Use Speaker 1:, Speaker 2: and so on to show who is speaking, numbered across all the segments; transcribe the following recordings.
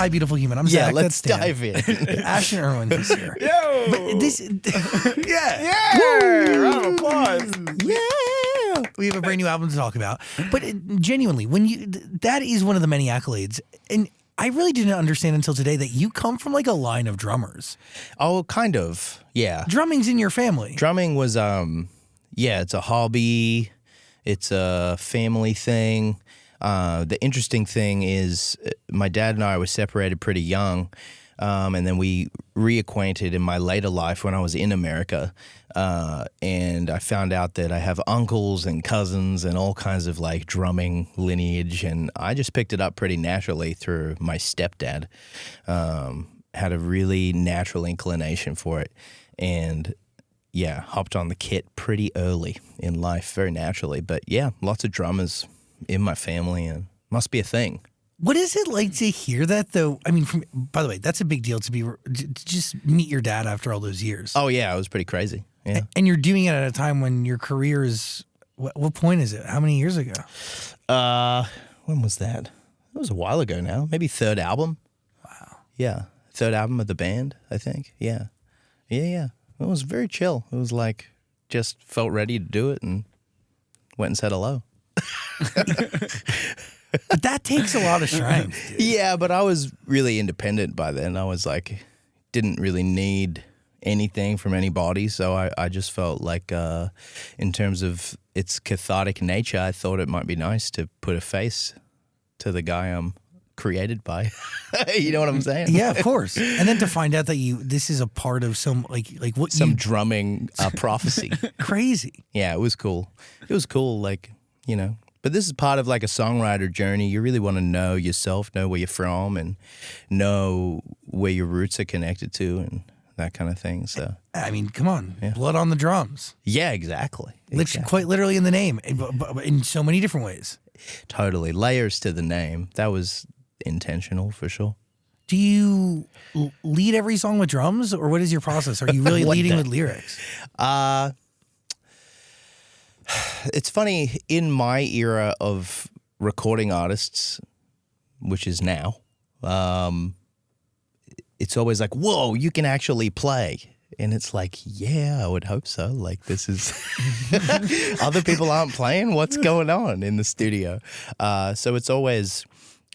Speaker 1: Hi, beautiful human. I'm
Speaker 2: Yeah,
Speaker 1: Zach.
Speaker 2: let's
Speaker 1: That's Dan.
Speaker 2: dive in.
Speaker 1: Ashton Irwin is here.
Speaker 3: Yo!
Speaker 1: But this,
Speaker 3: Yeah! Round of applause.
Speaker 1: yeah, we have a brand new album to talk about. But genuinely, when that is one of the many accolades, and I really didn't understand until today that you come from like a line of drummers.
Speaker 2: Oh, kind of. Yeah.
Speaker 1: Drumming's in your family.
Speaker 2: Drumming was, it's a hobby. It's a family thing. The interesting thing is my dad and I were separated pretty young, and then we reacquainted in my later life when I was in America, and I found out that I have uncles and cousins and all kinds of like drumming lineage, and I just picked it up pretty naturally through my stepdad. Had a really natural inclination for it, and hopped on the kit pretty early in life, very naturally. But yeah, lots of drummers in my family, and must be a thing.
Speaker 1: What is it like to hear that, though? I mean, by the way, that's a big deal to just meet your dad after all those years.
Speaker 2: Oh yeah, it was pretty crazy. Yeah,
Speaker 1: and you're doing it at a time when your career is. What point is it? How many years ago?
Speaker 2: when was that? It was a while ago now. Maybe third album.
Speaker 1: Wow.
Speaker 2: Yeah, third album of the band, I think. Yeah. It was very chill. It was like just felt ready to do it and went and said hello.
Speaker 1: But that takes a lot of strength, dude.
Speaker 2: Yeah, but I was really independent by then. I was like, didn't really need anything from anybody. So I just felt like in terms of its cathartic nature, I thought it might be nice to put a face to the guy I'm created by. You know what I'm saying?
Speaker 1: Yeah, of course. And then to find out that this is a part of some some
Speaker 2: drumming prophecy.
Speaker 1: Crazy.
Speaker 2: Yeah, it was cool. It was cool, like, you know. But this is part of like a songwriter journey. You really want to know yourself, know where you're from, and know where your roots are connected to, and that kind of thing. So
Speaker 1: I mean, come on, blood on the drums.
Speaker 2: Yeah, exactly.
Speaker 1: Quite literally in the name, but in so many different ways.
Speaker 2: Totally. Layers to the name. That was intentional for sure.
Speaker 1: Do you lead every song with drums, or what is your process? Are you really leading with lyrics?
Speaker 2: It's funny, in my era of recording artists, which is now, it's always like, whoa, you can actually play. And it's like, yeah, I would hope so. Like, this is other people aren't playing. What's going on in the studio? So it's always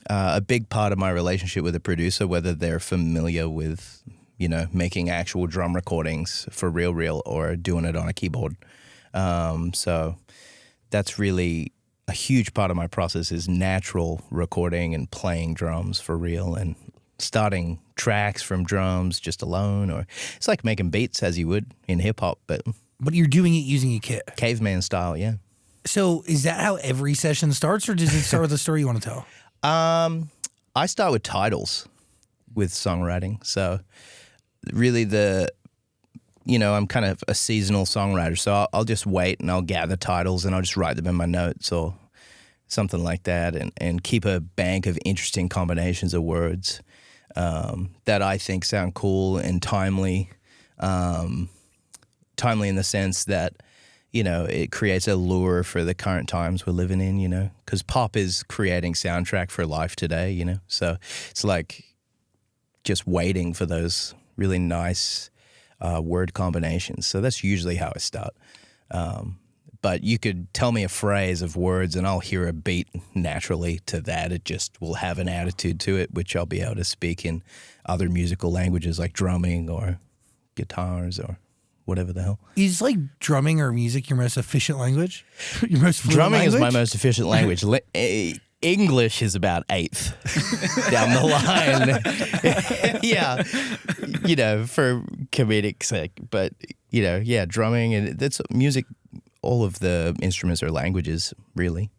Speaker 2: a big part of my relationship with a producer, whether they're familiar with, you know, making actual drum recordings for real, or doing it on a keyboard. So that's really a huge part of my process, is natural recording and playing drums for real, and starting tracks from drums just alone, or it's like making beats as you would in hip hop, but
Speaker 1: you're doing it using a kit,
Speaker 2: caveman style. Yeah.
Speaker 1: So is that how every session starts, or does it start with a story you want to tell?
Speaker 2: I start with titles with songwriting. So really I'm kind of a seasonal songwriter, so I'll just wait and I'll gather titles and I'll just write them in my notes or something like that, and keep a bank of interesting combinations of words that I think sound cool and timely. Timely in the sense that, you know, it creates a lure for the current times we're living in, you know, because pop is creating soundtrack for life today, you know. So it's like just waiting for those really nice word combinations. So that's usually how I start. But you could tell me a phrase of words and I'll hear a beat naturally to that. It just will have an attitude to it, which I'll be able to speak in other musical languages like drumming or guitars or whatever the hell.
Speaker 1: Is like drumming or music your most efficient language? Your most fluent
Speaker 2: drumming
Speaker 1: language?
Speaker 2: is my most efficient language. English is about eighth down the line. Yeah, you know, for comedic sake. But, you know, yeah, drumming, and that's music. All of the instruments are languages, really.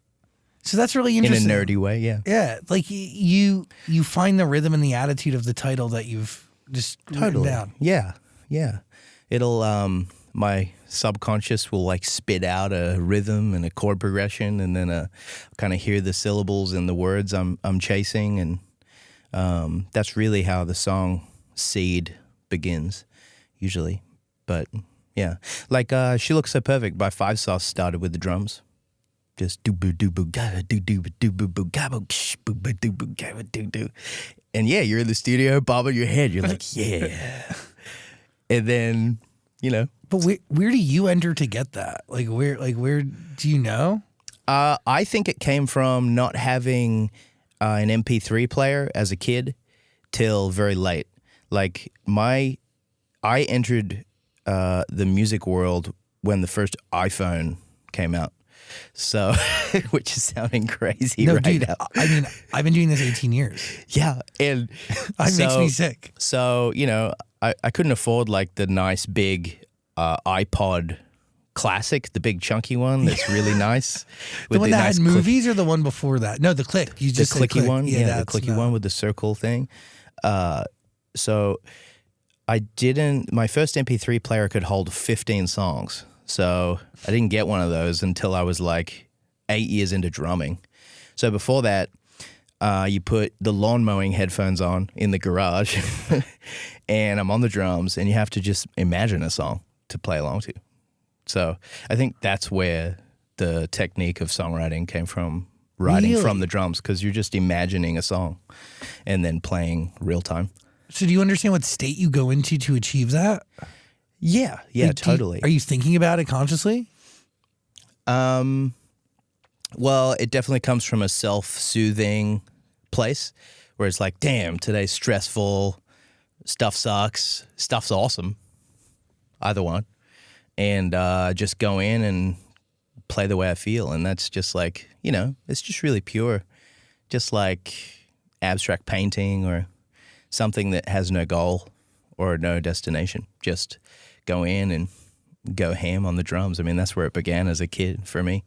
Speaker 1: So that's really interesting.
Speaker 2: In a nerdy way, yeah.
Speaker 1: Yeah, like you find the rhythm and the attitude of the title that you've just written down.
Speaker 2: Yeah. It'll, my subconscious will like spit out a rhythm and a chord progression, and then kind of hear the syllables and the words I'm chasing, and that's really how the song seed begins, usually. But yeah, like She Looks So Perfect by Five Sauce started with the drums. Just do boo do boo gabba do do do boo boo gabba boo boo do boo gabba do do. And yeah, you're in the studio, bobbing your head. You're like, yeah. And then,
Speaker 1: But where do you enter to get that? Like where do you know?
Speaker 2: I think it came from not having an MP3 player as a kid till very late. Like I entered the music world when the first iPhone came out. So, which is sounding crazy
Speaker 1: No,
Speaker 2: right
Speaker 1: dude.
Speaker 2: now.
Speaker 1: I mean, I've been doing this 18 years.
Speaker 2: Yeah, and
Speaker 1: It makes me sick.
Speaker 2: So, I couldn't afford like the nice big iPod Classic, the big chunky one that's really nice.
Speaker 1: The one that
Speaker 2: nice
Speaker 1: had movies or the one before that? No, the click. You just
Speaker 2: the
Speaker 1: said
Speaker 2: clicky one. Yeah, the
Speaker 1: that's
Speaker 2: clicky one with the circle thing. So my first MP3 player could hold 15 songs. So I didn't get one of those until I was like 8 years into drumming. So before that, you put the lawn mowing headphones on in the garage and I'm on the drums and you have to just imagine a song to play along to. So I think that's where the technique of songwriting came from, writing
Speaker 1: Really?
Speaker 2: from the drums, because you're just imagining a song and then playing real time.
Speaker 1: So do you understand what state you go into to achieve that?
Speaker 2: Yeah,
Speaker 1: Like,
Speaker 2: totally.
Speaker 1: Are you thinking about it consciously?
Speaker 2: Well, it definitely comes from a self-soothing place where it's like, damn, today's stressful, stuff sucks, stuff's awesome, either one. And just go in and play the way I feel. And that's just like, it's just really pure, just like abstract painting or something that has no goal or no destination. Just go in and go ham on the drums. I mean, that's where it began as a kid for me.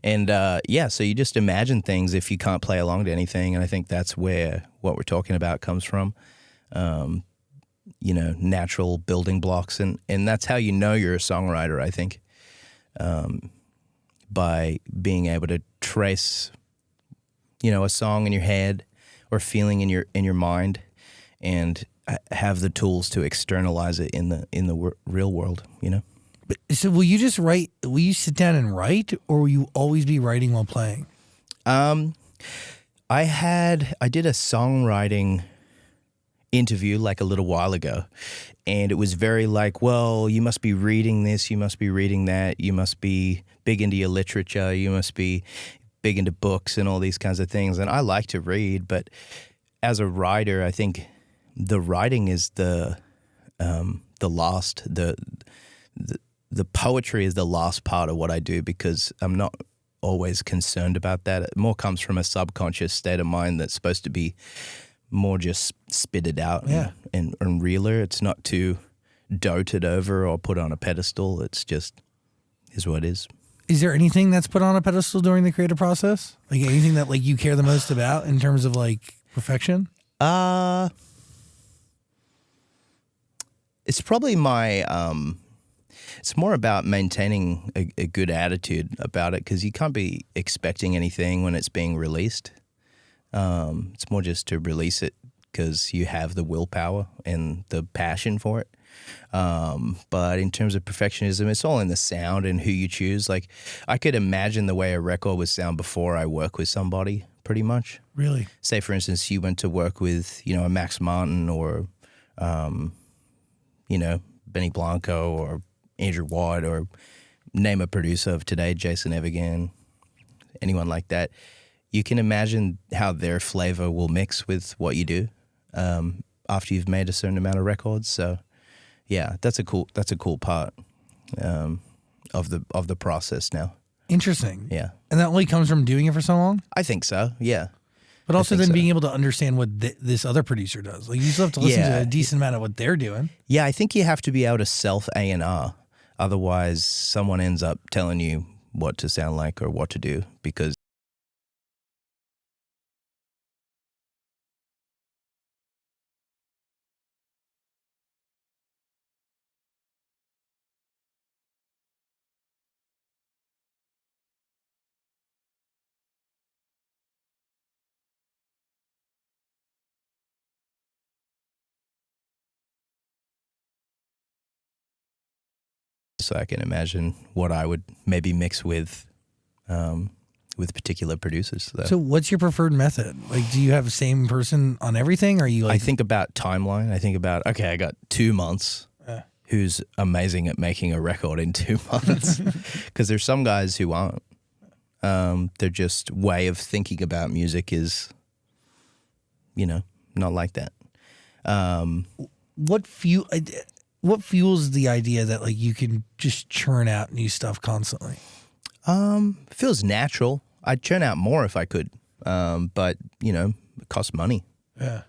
Speaker 2: And so you just imagine things if you can't play along to anything. And I think that's where what we're talking about comes from. Natural building blocks. And that's how you know you're a songwriter, I think, by being able to trace, a song in your head or feeling in your mind and have the tools to externalize it in the real world,
Speaker 1: So will you just write? Will you sit down and write, or will you always be writing while playing?
Speaker 2: I did a songwriting interview like a little while ago, and it was very like, well, you must be reading this, you must be reading that, you must be big into your literature, you must be big into books and all these kinds of things. And I like to read, but as a writer, I think the writing is the poetry is the last part of what I do, because I'm not always concerned about that. It more comes from a subconscious state of mind that's supposed to be more just spitted out and realer. It's not too doted over or put on a pedestal. It's just is what it is.
Speaker 1: Is there anything that's put on a pedestal during the creative process? Like anything that like you care the most about in terms of like perfection?
Speaker 2: It's probably my it's more about maintaining a good attitude about it, because you can't be expecting anything when it's being released. It's more just to release it because you have the willpower and the passion for it. But in terms of perfectionism, it's all in the sound and who you choose. Like, I could imagine the way a record would sound before I work with somebody, pretty much.
Speaker 1: Really?
Speaker 2: Say, for instance, you went to work with, a Max Martin or, Benny Blanco or Andrew Watt, or name a producer of today, Jason Evigan, anyone like that. You can imagine how their flavor will mix with what you do after you've made a certain amount of records. So, yeah, that's a cool part of the process now.
Speaker 1: Interesting.
Speaker 2: Yeah,
Speaker 1: And that only comes from doing it for so long?
Speaker 2: I think so. Yeah,
Speaker 1: But also
Speaker 2: think
Speaker 1: then
Speaker 2: so.
Speaker 1: being able to understand what this other producer does. Like you still have to listen to a decent amount of what they're doing.
Speaker 2: yeah. I think you have to be able to self A&R. Otherwise, someone ends up telling you what to sound like or what to do, because so I can imagine what I would maybe mix with with particular producers.
Speaker 1: So what's your preferred method? Like, do you have the same person on everything? Or are you like...
Speaker 2: I think about timeline. I think about, okay, I got 2 months. Who's amazing at making a record in 2 months? Because there's some guys who aren't. Their just way of thinking about music is, not like that.
Speaker 1: What fuels the idea that like you can just churn out new stuff constantly?
Speaker 2: It feels natural. I'd churn out more if I could, but it costs money.
Speaker 1: Yeah,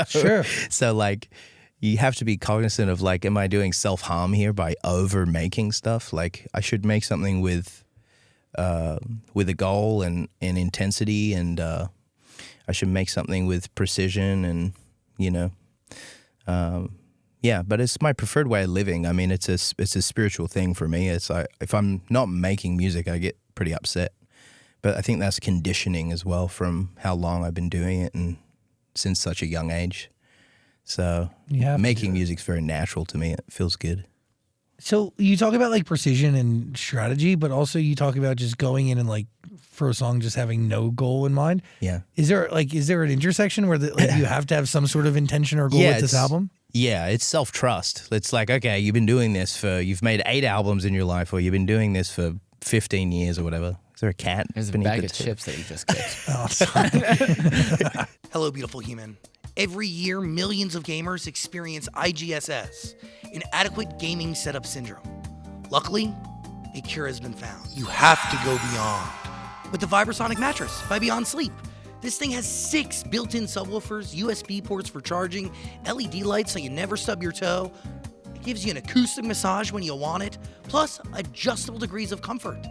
Speaker 2: sure. So like, you have to be cognizant of like, am I doing self-harm here by over making stuff? Like, I should make something with a goal and intensity, and I should make something with precision and but it's my preferred way of living. I mean, it's a spiritual thing for me. It's like, if I'm not making music, I get pretty upset. But I think that's conditioning as well from how long I've been doing it and since such a young age. So making music's very natural to me. It feels good.
Speaker 1: So you talk about like precision and strategy, but also you talk about just going in and like for a song just having no goal in mind.
Speaker 2: Yeah.
Speaker 1: Is there an intersection where you have to have some sort of intention or goal with this album?
Speaker 2: Yeah, it's self-trust. It's like, okay, you've made 8 albums in your life, or you've been doing this for 15 years or whatever. Is there a cat?
Speaker 4: There's a bag of chips that you just kicked.
Speaker 1: Oh, sorry. Hello, beautiful human. Every year, millions of gamers experience IGSS, inadequate gaming setup syndrome. Luckily, a cure has been found. You have to go beyond with the Vibrasonic mattress by Beyond Sleep. This thing has 6 built-in subwoofers, USB ports for charging, LED lights so you never stub your toe. It gives you an acoustic massage when you want it, plus adjustable degrees of comfort.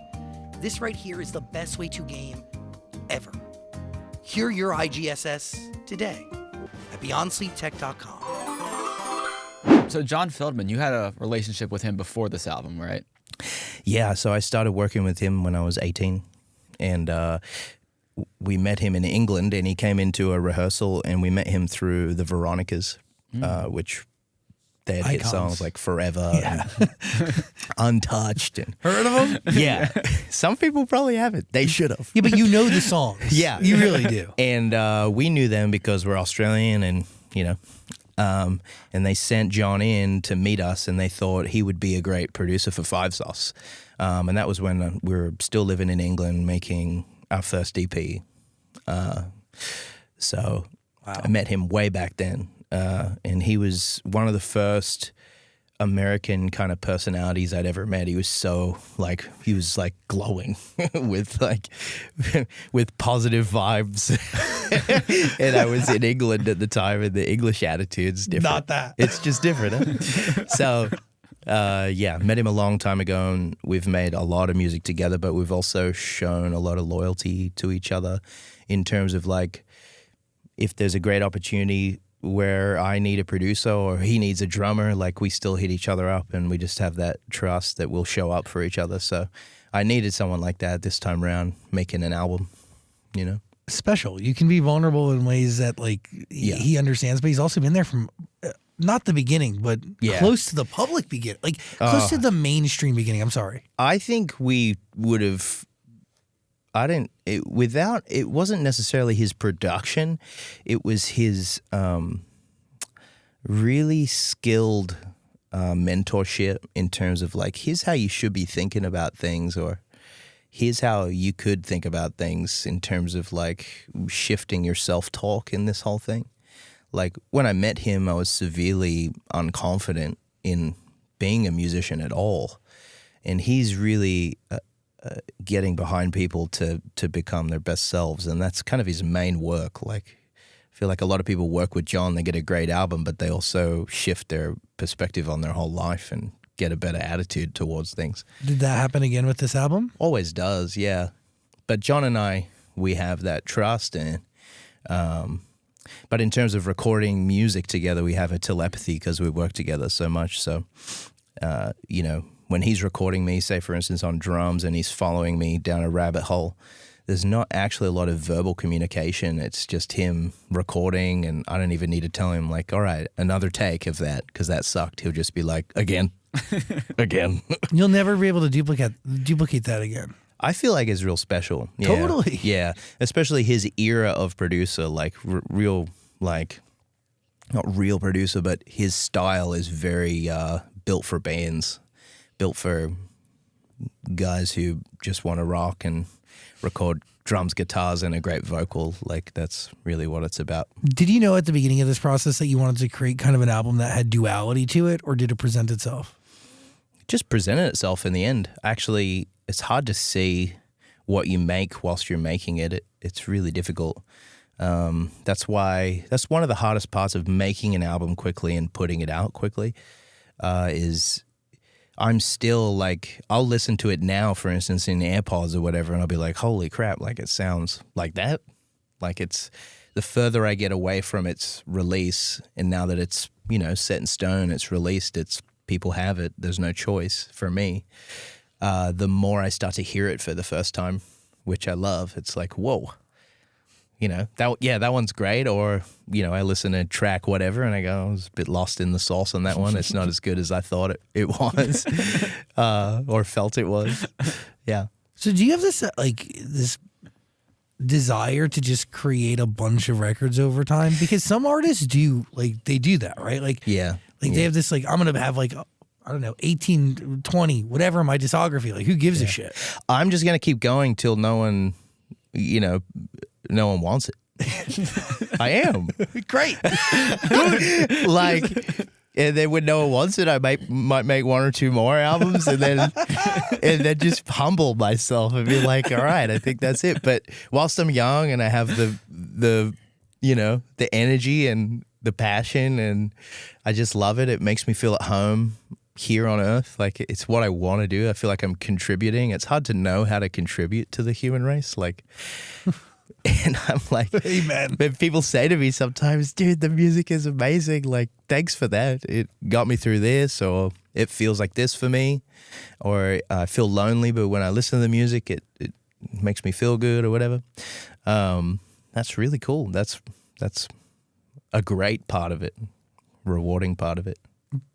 Speaker 1: This right here is the best way to game ever. Cure your IGSS today at BeyondSleepTech.com.
Speaker 4: So John Feldmann, you had a relationship with him before this album, right?
Speaker 2: Yeah, so I started working with him when I was 18, and we met him in England, and he came into a rehearsal, and we met him through the Veronicas, which they had hit songs like Forever, and Untouched. And,
Speaker 1: heard of them?
Speaker 2: Yeah. Some people probably haven't. They should have.
Speaker 1: Yeah, but you know the songs.
Speaker 2: Yeah.
Speaker 1: You really do.
Speaker 2: And we knew them because we're Australian, and, and they sent John in to meet us, and they thought he would be a great producer for Five Sauce. And that was when we were still living in England making our first EP. So I met him way back then. And he was one of the first American kind of personalities I'd ever met. He was so he was glowing with with positive vibes. And I was in England at the time, and the English attitude's different.
Speaker 1: Not that.
Speaker 2: It's just different. Huh? So, met him a long time ago, and we've made a lot of music together, but we've also shown a lot of loyalty to each other in terms of if there's a great opportunity where I need a producer or he needs a drummer, we still hit each other up, and we just have that trust that we'll show up for each other. So I needed someone like that this time around making an album,
Speaker 1: Special. You can be vulnerable in ways that he understands, but he's also been there from not the beginning, but close to the public beginning, close to the mainstream beginning. I'm sorry.
Speaker 2: I think we would have. It wasn't necessarily his production. It was his really skilled mentorship in terms of here's how you should be thinking about things, or here's how you could think about things in terms of shifting your self-talk in this whole thing. When I met him, I was severely unconfident in being a musician at all. And he's really getting behind people to become their best selves. And that's kind of his main work. I feel like a lot of people work with John, they get a great album, but they also shift their perspective on their whole life and get a better attitude towards things.
Speaker 1: Did that happen again with this album?
Speaker 2: Always does, yeah. But John and I, we have that trust, and but in terms of recording music together, we have a telepathy because we work together so much. So, when he's recording me, say for instance on drums, and he's following me down a rabbit hole, there's not actually a lot of verbal communication. It's just him recording, and I don't even need to tell him all right, another take of that because that sucked. He'll just be again, again.
Speaker 1: You'll never be able to duplicate that again.
Speaker 2: I feel like it's real special. Yeah.
Speaker 1: Totally.
Speaker 2: Yeah. Especially his era of producer, like real, like, not real producer, but his style is very built for bands, built for guys who just want to rock and record drums, guitars, and a great vocal. Like, that's really what it's about.
Speaker 1: Did you know at the beginning of this process that you wanted to create kind of an album that had duality to it, or did it present itself?
Speaker 2: Just presented itself in the end. Actually, it's hard to see what you make whilst you're making it. It's really difficult. That's one of the hardest parts of making an album quickly and putting it out quickly, is I'm still like, I'll listen to it now, for instance, in AirPods or whatever, and I'll be like, holy crap, like it sounds like that. Like it's, the further I get away from its release, and now that it's, set in stone, it's released, it's, people have it, there's no choice for me, the more I start to hear it for the first time, which I love. It's like, whoa, that one's great. Or, I listen to track whatever and I go, I was a bit lost in the sauce on that one. It's not as good as I thought it was, or felt it was. Yeah.
Speaker 1: So do you have this this desire to just create a bunch of records over time? Because some artists do, they do that, right? They have this, I'm going to have 18, 20, whatever in my discography. Like, who gives a shit?
Speaker 2: I'm just going to keep going till no one wants it. I am.
Speaker 1: Great.
Speaker 2: And then when no one wants it, I might make one or two more albums, and then just humble myself and be like, all right, I think that's it. But whilst I'm young and I have the energy and the passion, and I just love it. It makes me feel at home here on Earth. Like, it's what I want to do. I feel like I'm contributing. It's hard to know how to contribute to the human race. And I'm like,
Speaker 1: amen.
Speaker 2: But people say to me sometimes, dude, the music is amazing. Like, thanks for that. It got me through this, or it feels like this for me, or I feel lonely, but when I listen to the music, it makes me feel good, or whatever. That's really cool. That's a great part of it, rewarding part of it.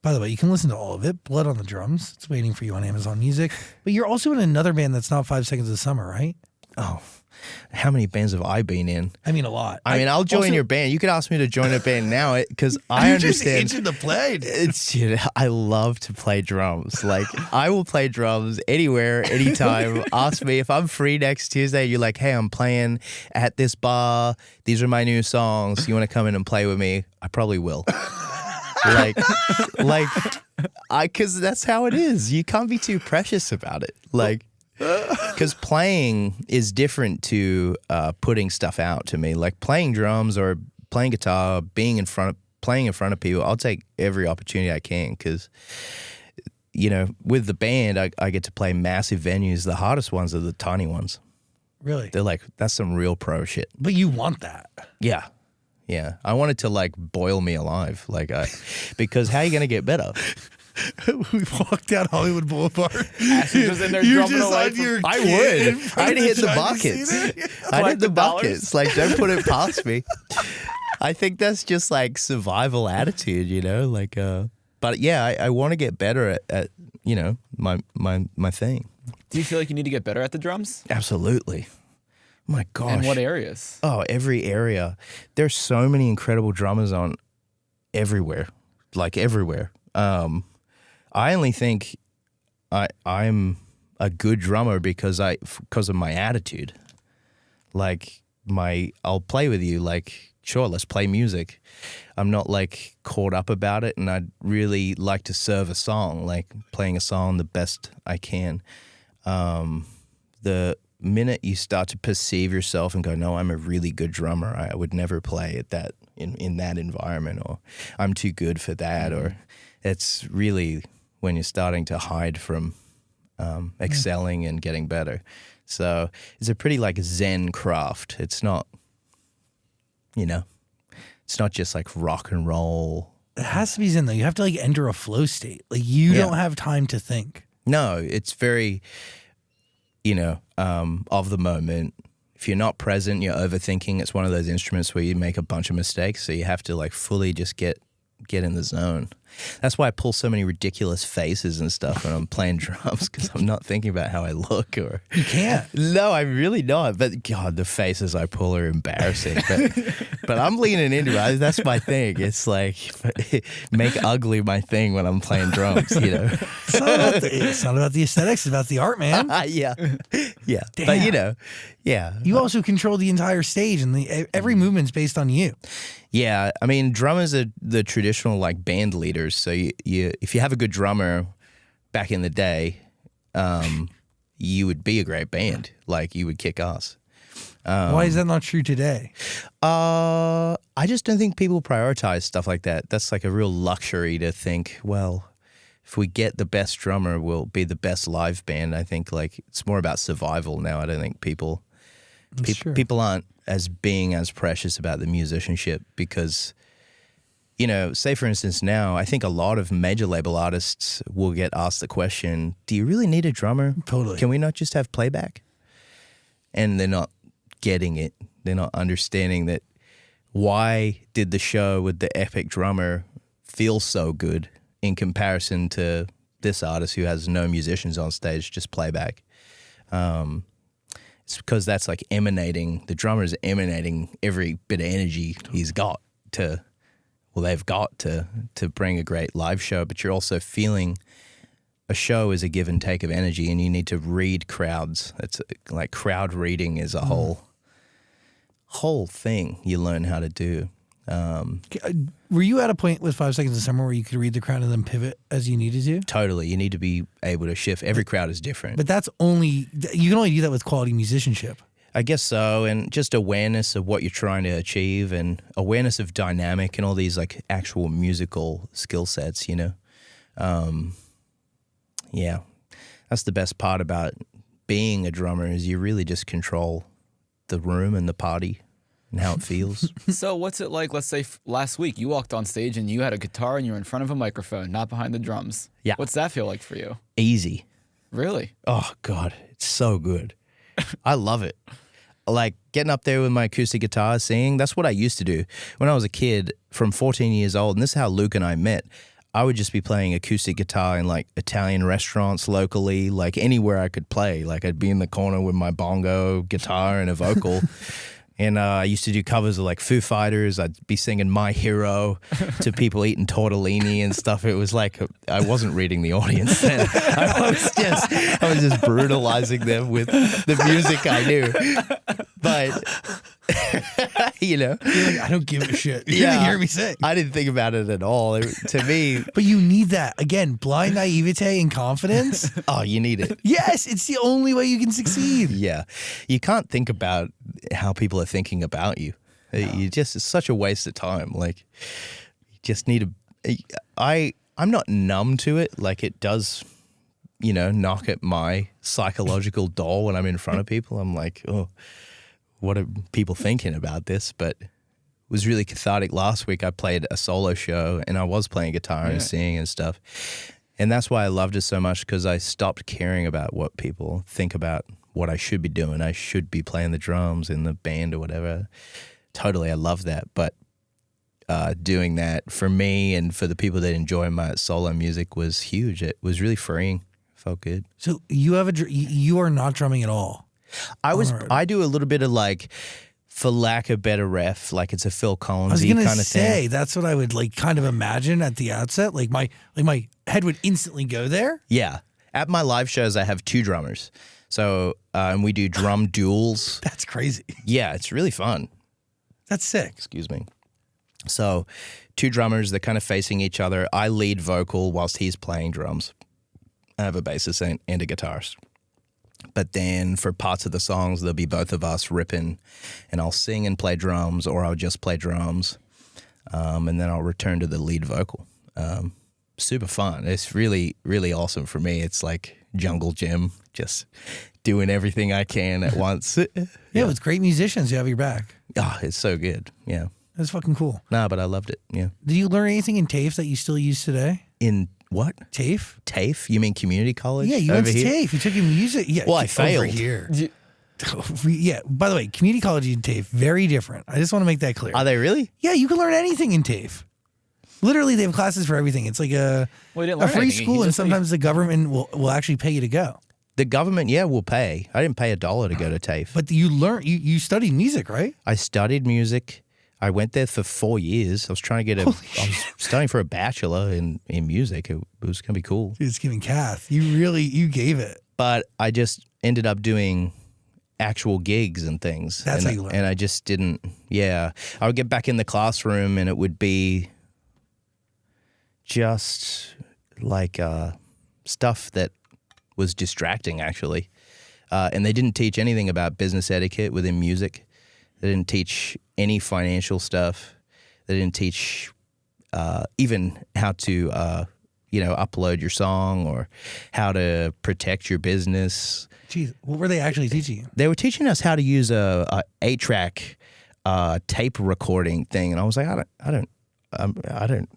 Speaker 1: By the way, you can listen to all of it. Blood on the Drums. It's waiting for you on Amazon Music. But you're also in another band that's not 5 Seconds of Summer, right?
Speaker 2: Oh, how many bands have I been in?
Speaker 1: I mean, a lot.
Speaker 2: I'll join your band. You could ask me to join a band now, because I understand.
Speaker 1: Just itching to play.
Speaker 2: I love to play drums. Like, I will play drums anywhere, anytime. Ask me if I'm free next Tuesday. You're like, hey, I'm playing at this bar. These are my new songs. You want to come in and play with me? I probably will. Because that's how it is. You can't be too precious about it. Because playing is different to putting stuff out to me. Like, playing drums or playing guitar, playing in front of people, I'll take every opportunity I can, because, with the band, I get to play massive venues. The hardest ones are the tiny ones.
Speaker 1: Really?
Speaker 2: They're like, that's some real pro shit.
Speaker 1: But you want that.
Speaker 2: Yeah. Yeah. I want it to, boil me alive. Because how are you going to get better?
Speaker 1: We walked down Hollywood Boulevard.
Speaker 4: Ashton was in there drumming away.
Speaker 2: I would. I'd hit the buckets. I'd hit the buckets. Don't put it past me. I think that's just survival attitude, But yeah, I want to get better at my thing.
Speaker 4: Do you feel like you need to get better at the drums?
Speaker 2: Absolutely. My gosh.
Speaker 4: In what areas?
Speaker 2: Oh, every area. There's so many incredible drummers on everywhere. Everywhere. I only think I'm a good drummer because of my attitude. I'll play with you, sure, let's play music. I'm not caught up about it, and I'd really like to serve a song, playing a song the best I can. The minute you start to perceive yourself and go, no, I'm a really good drummer, I would never play at that in that environment, or I'm too good for that, or it's really when you're starting to hide from excelling and getting better. So it's a pretty Zen craft. It's not, it's not just rock and roll.
Speaker 1: It has to be Zen, though. You have to enter a flow state. You don't have time to think.
Speaker 2: No, it's very, of the moment. If you're not present, you're overthinking. It's one of those instruments where you make a bunch of mistakes. So you have to fully just get in the zone. That's why I pull so many ridiculous faces and stuff when I'm playing drums, because I'm not thinking about how I look. Or
Speaker 1: You can't.
Speaker 2: No, I'm really not. But God, the faces I pull are embarrassing. But I'm leaning into it. That's my thing. It's like make ugly my thing when I'm playing drums.
Speaker 1: It's not about the aesthetics. It's about the art, man.
Speaker 2: Yeah.
Speaker 1: Damn.
Speaker 2: But yeah.
Speaker 1: You also control the entire stage, and every movement's based on you.
Speaker 2: Yeah, I mean, drummers are the traditional like band leaders. So you if you have a good drummer back in the day, you would be a great band. Like you would kick ass.
Speaker 1: Why is that not true today?
Speaker 2: I just don't think people prioritize stuff like that. That's like a real luxury to think, well, if we get the best drummer, we'll be the best live band. I think like it's more about survival now. I don't think people aren't being as precious about the musicianship because, say for instance now, I think a lot of major label artists will get asked the question, do you really need a drummer?
Speaker 1: Totally.
Speaker 2: Can we not just have playback? And they're not getting it. They're not understanding that why did the show with the epic drummer feel so good in comparison to this artist who has no musicians on stage, just playback. It's because that's like the drummer's emanating every bit of energy they've got to bring a great live show, but you're also feeling a show is a give and take of energy, and you need to read crowds. It's like crowd reading is a whole thing you learn how to do.
Speaker 1: Were you at a point with 5 Seconds of Summer where you could read the crowd and then pivot as you needed to?
Speaker 2: Totally. You need to be able to shift. Every crowd is different.
Speaker 1: But you can only do that with quality musicianship.
Speaker 2: I guess so, and just awareness of what you're trying to achieve and awareness of dynamic and all these like actual musical skill sets, Yeah. That's the best part about being a drummer is you really just control the room and the party and how it feels.
Speaker 4: So what's it like, let's say last week you walked on stage and you had a guitar and you were in front of a microphone, not behind the drums.
Speaker 2: Yeah.
Speaker 4: What's that feel like for you?
Speaker 2: Easy.
Speaker 4: Really?
Speaker 2: Oh, God. It's so good. I love it. Like getting up there with my acoustic guitar, singing, that's what I used to do. When I was a kid, from 14 years old, and this is how Luke and I met, I would just be playing acoustic guitar in like Italian restaurants locally, like anywhere I could play. Like I'd be in the corner with my bongo guitar and a vocal. And I used to do covers of like Foo Fighters. I'd be singing My Hero to people eating tortellini and stuff. It was like I wasn't reading the audience then. I was just brutalizing them with the music I knew. But
Speaker 1: You're like, I don't give a shit. You're gonna hear me sing.
Speaker 2: I didn't think about it at all. To me,
Speaker 1: but you need that again. Blind naivete and confidence.
Speaker 2: Oh, you need it.
Speaker 1: Yes, it's the only way you can succeed.
Speaker 2: Yeah, you can't think about how people are thinking about you. No. It's such a waste of time. Like, you just need to. I'm not numb to it. Like it does, knock at my psychological door when I'm in front of people. I'm like, oh, what are people thinking about this? But it was really cathartic. Last week I played a solo show and I was playing guitar and singing and stuff. And that's why I loved it so much, because I stopped caring about what people think about what I should be doing. I should be playing the drums in the band or whatever. Totally, I love that. But doing that for me and for the people that enjoy my solo music was huge. It was really freeing. Felt good.
Speaker 1: So you are not drumming at all.
Speaker 2: I do a little bit of like, for lack of better ref, like it's a Phil Collins-y
Speaker 1: kind of thing.
Speaker 2: I was gonna say
Speaker 1: that's what I would like kind of imagine at the outset. Like my head would instantly go there.
Speaker 2: Yeah. At my live shows, I have 2 drummers. So and we do drum duels.
Speaker 1: That's crazy.
Speaker 2: Yeah, it's really fun. That's
Speaker 1: sick.
Speaker 2: Excuse me. So 2 drummers, they're kind of facing each other. I lead vocal whilst he's playing drums. I have a bassist and a guitarist. But then for parts of the songs, there'll be both of us ripping, and I'll sing and play drums, or I'll just play drums, and then I'll return to the lead vocal. Super fun. It's really, really awesome for me. It's like jungle gym, just doing everything I can at once.
Speaker 1: Yeah, with great musicians you have your back.
Speaker 2: Oh, it's so good. Yeah.
Speaker 1: That's fucking cool.
Speaker 2: Nah, but I loved it. Yeah.
Speaker 1: Did you learn anything in TAFE that you still use today?
Speaker 2: In what?
Speaker 1: TAFE?
Speaker 2: TAFE? You mean community college?
Speaker 1: Yeah, you went to TAFE. You took your music. Yeah,
Speaker 2: well, I failed.
Speaker 1: Over here. Yeah, by the way, community college and TAFE, very different. I just want to make that clear.
Speaker 2: Are they really?
Speaker 1: Yeah, you can learn anything in TAFE. Literally, they have classes for everything. It's like a
Speaker 4: Well, he didn't
Speaker 1: a
Speaker 4: learn
Speaker 1: free
Speaker 4: anything. He
Speaker 1: school, and
Speaker 4: just-
Speaker 1: sometimes the government will actually pay you to go.
Speaker 2: The government, will pay. I didn't pay $1 to go to TAFE.
Speaker 1: But you you studied music, right?
Speaker 2: I studied music. I went there for 4 years. I was trying to get I was studying for a bachelor in music. It was going to be cool.
Speaker 1: It's giving Kath. You gave it.
Speaker 2: But I just ended up doing actual gigs and things.
Speaker 1: That's how you learn.
Speaker 2: And I just didn't, I would get back in the classroom and it would be just like stuff that was distracting, actually. And they didn't teach anything about business etiquette within music. They didn't teach any financial stuff. They didn't teach even how to, upload your song or how to protect your business.
Speaker 1: Jeez, what were they actually teaching you?
Speaker 2: They were teaching us how to use a 8-track tape recording thing, and I was like, I don't.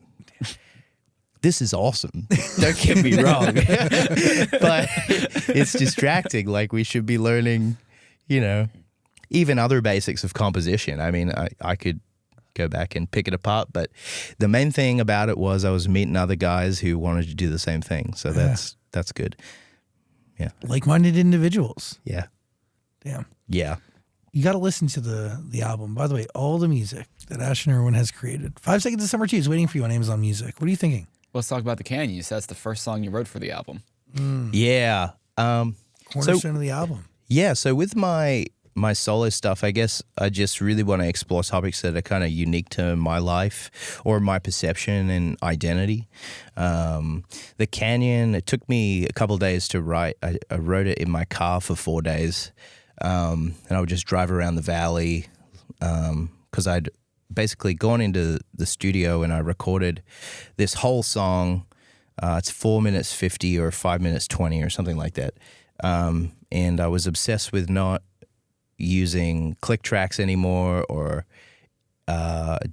Speaker 2: This is awesome. Don't get me wrong, but it's distracting. Like, we should be learning, even other basics of composition. I mean, I could go back and pick it apart, but the main thing about it was I was meeting other guys who wanted to do the same thing. So that's good. Yeah.
Speaker 1: Like-minded individuals.
Speaker 2: Yeah.
Speaker 1: Damn.
Speaker 2: Yeah.
Speaker 1: You got to listen to the album. By the way, all the music that Ashton Irwin has created. 5 Seconds of Summer 2 is waiting for you on Amazon Music. What are you thinking?
Speaker 4: Let's talk about the Canyon. You said that's the first song you wrote for the album.
Speaker 2: Yeah.
Speaker 1: Cornerstone of the album.
Speaker 2: Yeah. So with my solo stuff, I guess I just really want to explore topics that are kind of unique to my life or my perception and identity. The Canyon, it took me a couple of days to write. I wrote it in my car for 4 days, and I would just drive around the valley because I'd basically gone into the studio and I recorded this whole song. It's 4 minutes 50 or 5 minutes 20 or something like that. And I was obsessed with not using click tracks anymore or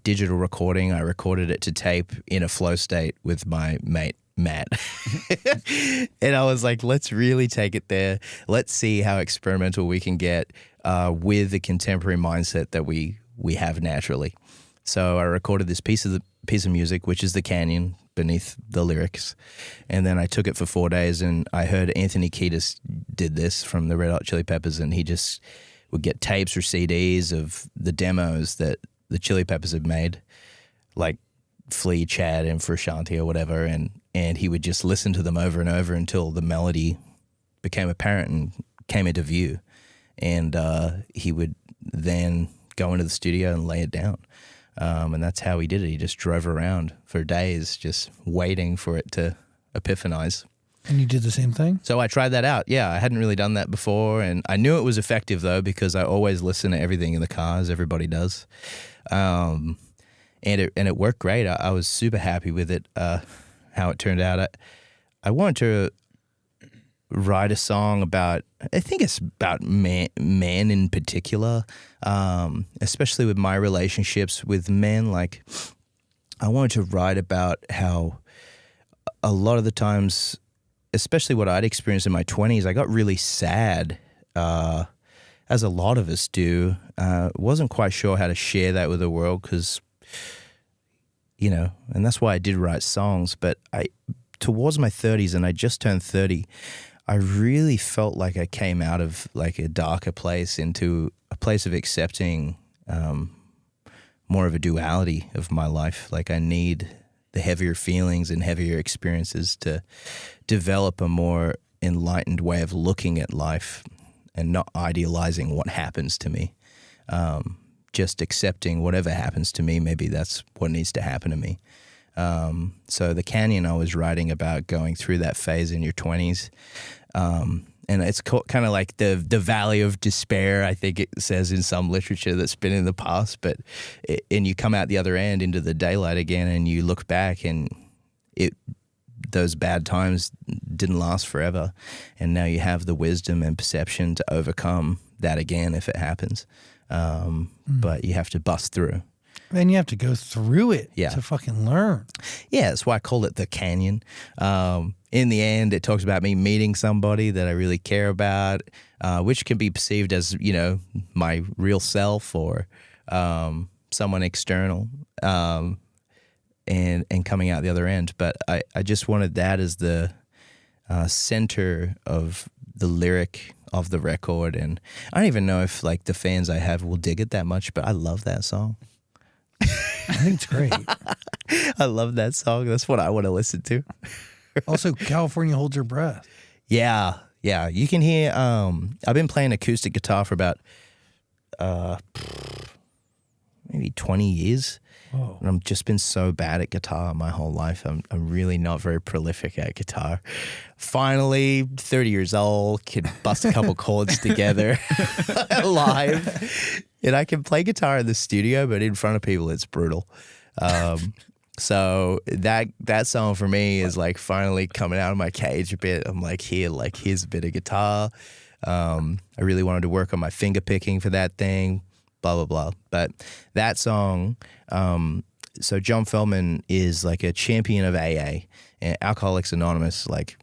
Speaker 2: digital recording. I recorded it to tape in a flow state with my mate Matt. And I was like, let's really take it there. Let's see how experimental we can get with the contemporary mindset that we have naturally. So I recorded this piece of music, which is the Canyon beneath the lyrics. And then I took it for 4 days, and I heard Anthony Kiedis did this from the Red Hot Chili Peppers, and he just would get tapes or CDs of the demos that the Chili Peppers had made, like Flea, Chad, and Frusciante or whatever, and he would just listen to them over and over until the melody became apparent and came into view. And he would then go into the studio and lay it down. And that's how he did it. He just drove around for days just waiting for it to epiphanize.
Speaker 1: And you did the same thing?
Speaker 2: So I tried that out. Yeah, I hadn't really done that before, and I knew it was effective, though, because I always listen to everything in the car, as everybody does. And it worked great. I was super happy with it, how it turned out. I wanted to write a song about, I think it's about men in particular, especially with my relationships with men. Like, I wanted to write about how a lot of the times, especially what I'd experienced in my 20s, I got really sad, as a lot of us do. Wasn't quite sure how to share that with the world because, and that's why I did write songs. But towards my 30s, and I just turned 30, I really felt like I came out of like a darker place into a place of accepting more of a duality of my life. Like, I need the heavier feelings and heavier experiences to develop a more enlightened way of looking at life and not idealizing what happens to me. Just accepting whatever happens to me, maybe that's what needs to happen to me. So the Canyon, I was writing about going through that phase in your 20s. And it's kind of like the valley of despair, I think it says in some literature that's been in the past. But and you come out the other end into the daylight again, and you look back, and those bad times didn't last forever. And now you have the wisdom and perception to overcome that again if it happens. But you have to bust through.
Speaker 1: Then you have to go through it
Speaker 2: Yeah.
Speaker 1: to fucking learn.
Speaker 2: Yeah, that's why I called it the Canyon. In the end, it talks about me meeting somebody that I really care about, which can be perceived as, my real self or someone external. and coming out the other end. But I just wanted that as the center of the lyric of the record, and I don't even know if like the fans I have will dig it that much, but I love that song.
Speaker 3: I think it's great.
Speaker 2: I love that song. That's what I want to listen to.
Speaker 3: Also, California Holds Your Breath.
Speaker 2: Yeah. You can hear. I've been playing acoustic guitar for about maybe 20 years.
Speaker 3: Whoa.
Speaker 2: And I've just been so bad at guitar my whole life. I'm really not very prolific at guitar. Finally, 30 years old, can bust a couple chords together live. And I can play guitar in the studio, but in front of people, it's brutal. So that song for me is like finally coming out of my cage a bit. I'm like, here's a bit of guitar. I really wanted to work on my finger picking for that thing. Blah, blah, blah. But that song, so John Feldmann is like a champion of AA, and Alcoholics Anonymous, like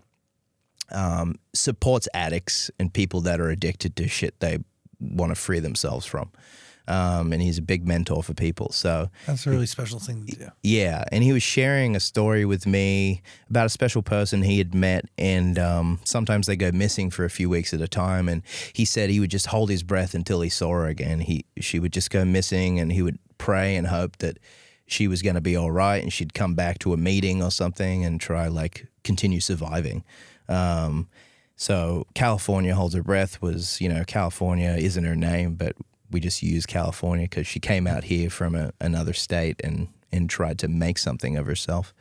Speaker 2: supports addicts and people that are addicted to shit they want to free themselves from. And he's a big mentor for people. So
Speaker 3: That's a really special thing to do.
Speaker 2: yeah, and he was sharing a story with me about a special person he had met, and sometimes they go missing for a few weeks at a time, and he said he would just hold his breath until he saw her again. She would just go missing, and he would pray and hope that she was going to be all right, and she'd come back to a meeting or something and try like continue surviving. So California Holds Her Breath was, California isn't her name, but we just use California because she came out here from another state and tried to make something of herself.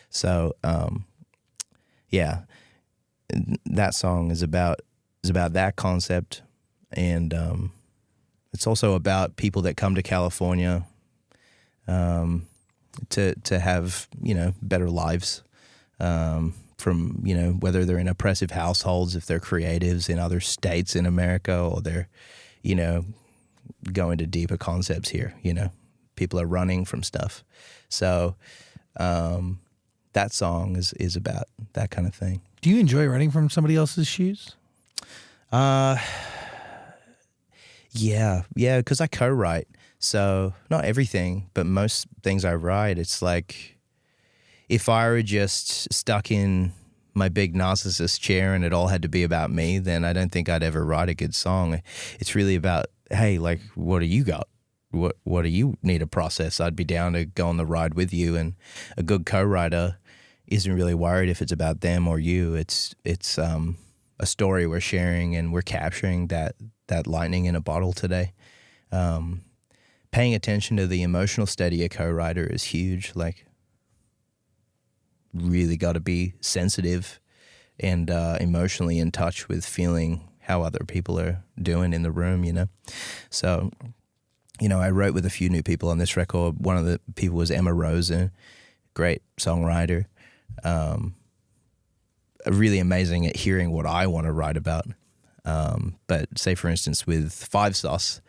Speaker 2: So, yeah, that song is about that concept, and it's also about people that come to California to have better lives. From whether they're in oppressive households, if they're creatives in other states in America, or they're go into deeper concepts here. People are running from stuff. So that song is about that kind of thing.
Speaker 3: Do you enjoy writing from somebody else's shoes?
Speaker 2: Yeah, because I co-write. So not everything, but most things I write, it's like if I were just stuck in my big narcissist chair and it all had to be about me, then I don't think I'd ever write a good song. It's really about, hey, like, what do you got? What do you need to process? I'd be down to go on the ride with you. And a good co-writer isn't really worried if it's about them or you. It's a story we're sharing, and we're capturing that lightning in a bottle today. Paying attention to the emotional state of your co-writer is huge. Like, really got to be sensitive and emotionally in touch with feeling how other people are doing in the room, So, I wrote with a few new people on this record. One of the people was Emma Rosen, great songwriter, really amazing at hearing what I want to write about. But say, for instance, with Five Sauce,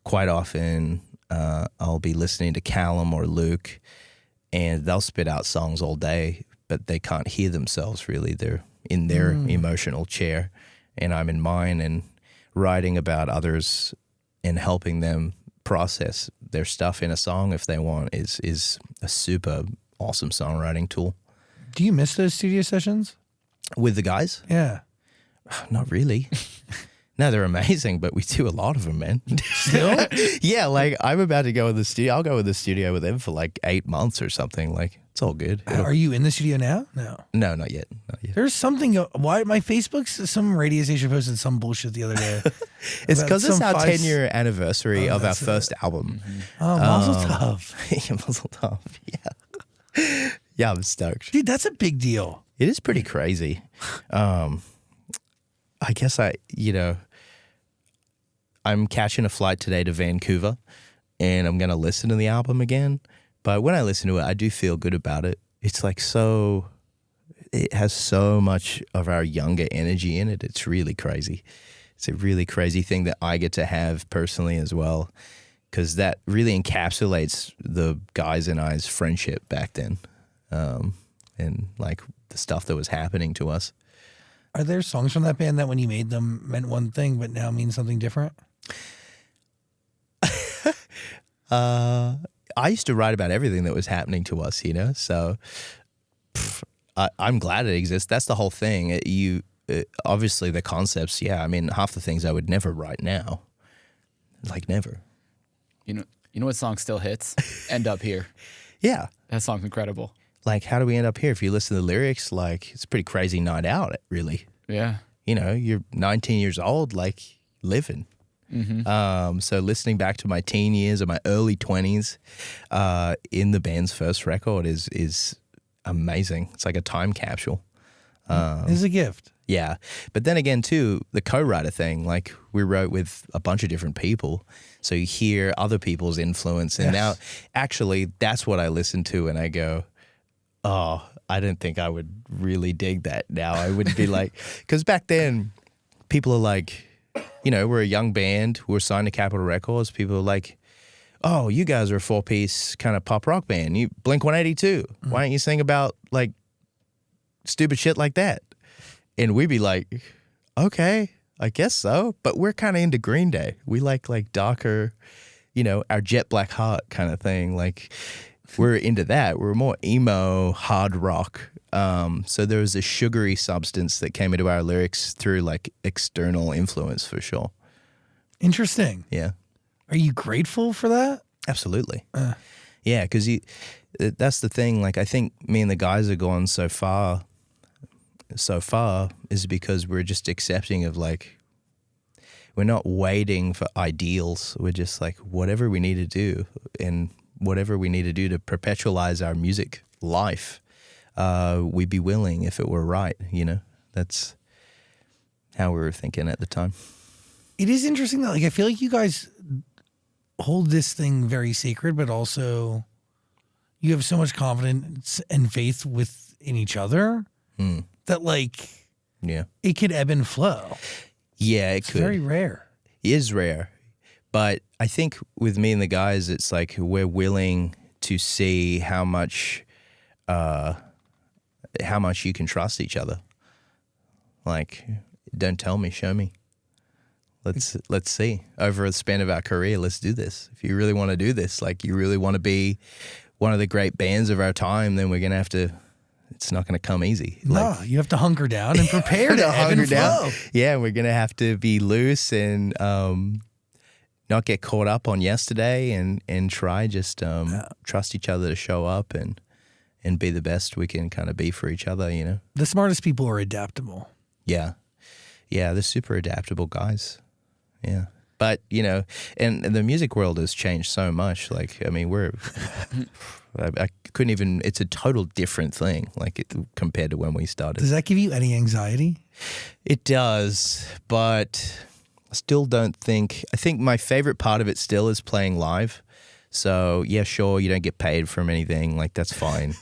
Speaker 2: quite often I'll be listening to Callum or Luke, and they'll spit out songs all day, but they can't hear themselves really. They're in their emotional chair, and I'm in mine, and writing about others and helping them process their stuff in a song if they want is a super awesome songwriting tool.
Speaker 3: Do you miss those studio sessions?
Speaker 2: With the guys?
Speaker 3: Yeah.
Speaker 2: Not really. No, they're amazing, but we do a lot of them, man.
Speaker 3: Still?
Speaker 2: Yeah, like I'm about to go in the studio. I'll go in the studio with them for like 8 months or something. Like, it's all good.
Speaker 3: Are you in the studio now? No.
Speaker 2: No, not yet. Not yet.
Speaker 3: There's something. Why my Facebook's some radio station posted some bullshit the other day.
Speaker 2: It's because it's our
Speaker 3: 10-year
Speaker 2: 10-year anniversary of our first album.
Speaker 3: Oh, Mazel Tov.
Speaker 2: Yeah, Mazel Tov. Yeah. Yeah, I'm stoked.
Speaker 3: Dude, that's a big deal.
Speaker 2: It is pretty crazy. I guess I'm catching a flight today to Vancouver, and I'm going to listen to the album again. But when I listen to it, I do feel good about it. It's like it has so much of our younger energy in it. It's really crazy. It's a really crazy thing that I get to have personally as well, because that really encapsulates the guys and I's friendship back then, and like the stuff that was happening to us.
Speaker 3: Are there songs from that band that when you made them meant one thing but now mean something different?
Speaker 2: I used to write about everything that was happening to us, you know? So I'm glad it exists. That's the whole thing. Obviously the concepts, yeah. I mean, half the things I would never write now. Like never.
Speaker 4: You know what song still hits? End Up Here.
Speaker 2: Yeah.
Speaker 4: That song's incredible.
Speaker 2: Like, how do we end up here? If you listen to the lyrics, like, it's a pretty crazy night out, really.
Speaker 4: Yeah.
Speaker 2: You know, you're 19 years old, like, living.
Speaker 4: Mm-hmm.
Speaker 2: So listening back to my teen years or my early 20s in the band's first record is amazing. It's like a time capsule.
Speaker 3: It's a gift.
Speaker 2: Yeah. But then again, too, the co-writer thing, like we wrote with a bunch of different people. So you hear other people's influence. And now, actually, that's what I listen to and I go, oh, I didn't think I would really dig that now. I wouldn't be like, because back then, people are like, you know, we're a young band. We're signed to Capitol Records. People are like, oh, you guys are a 4-piece kind of pop rock band. You Blink-182. Why don't you sing about like stupid shit like that? And we'd be like, okay, I guess so. But we're kind of into Green Day. We like darker, you know, our Jet Black Heart kind of thing. Like we're into that. We're more emo, hard rock. So there was a sugary substance that came into our lyrics through like external influence for sure.
Speaker 3: Interesting.
Speaker 2: Yeah.
Speaker 3: Are you grateful for that?
Speaker 2: Absolutely. Yeah, because that's the thing. Like I think me and the guys have gone so far is because we're just accepting of like, we're not waiting for ideals. We're just like, whatever we need to do and whatever we need to do to perpetualize our music life, we'd be willing if it were right, you know? That's how we were thinking at the time.
Speaker 3: It is interesting that, like, I feel like you guys hold this thing very sacred, but also you have so much confidence and faith within each other that, like,
Speaker 2: Yeah.
Speaker 3: it could ebb and flow.
Speaker 2: Yeah,
Speaker 3: It's very rare.
Speaker 2: It is rare. But I think with me and the guys, it's like we're willing to see how much you can trust each other. Like, don't tell me, show me. Let's see. Over the span of our career, let's do this. If you really want to do this, like you really want to be one of the great bands of our time, then we're going to have to, it's not going to come easy.
Speaker 3: No, you have to hunker down and prepare to ebb and flow.
Speaker 2: Yeah, we're going to have to be loose and not get caught up on yesterday and try just trust each other to show up and be the best we can kind of be for each other, you know?
Speaker 3: The smartest people are adaptable.
Speaker 2: Yeah. Yeah, they're super adaptable guys. Yeah. But, you know, and the music world has changed so much. Like, I mean, I couldn't even, it's a total different thing, like compared to when we started.
Speaker 3: Does that give you any anxiety?
Speaker 2: It does, but I still don't think, I think my favorite part of it still is playing live. So, yeah, sure, you don't get paid from anything. Like, that's fine.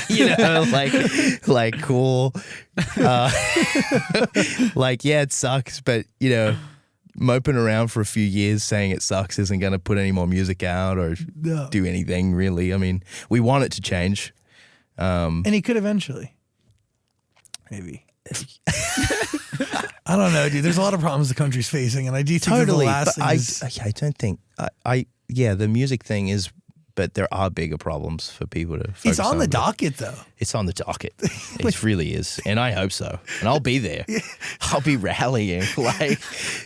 Speaker 2: You know, like cool. Like, yeah, it sucks, but, you know, moping around for a few years saying it sucks isn't going to put any more music out or do anything, really. I mean, we want it to change.
Speaker 3: And he could eventually. Maybe. I don't know, dude. There's a lot of problems the country's facing, and I do think
Speaker 2: Totally,
Speaker 3: the last
Speaker 2: but
Speaker 3: thing is...
Speaker 2: I don't think, yeah, the music thing is, but there are bigger problems for people to focus on.
Speaker 3: It's on the docket, though.
Speaker 2: It's on the docket. It really is. And I hope so. And I'll be there. I'll be rallying.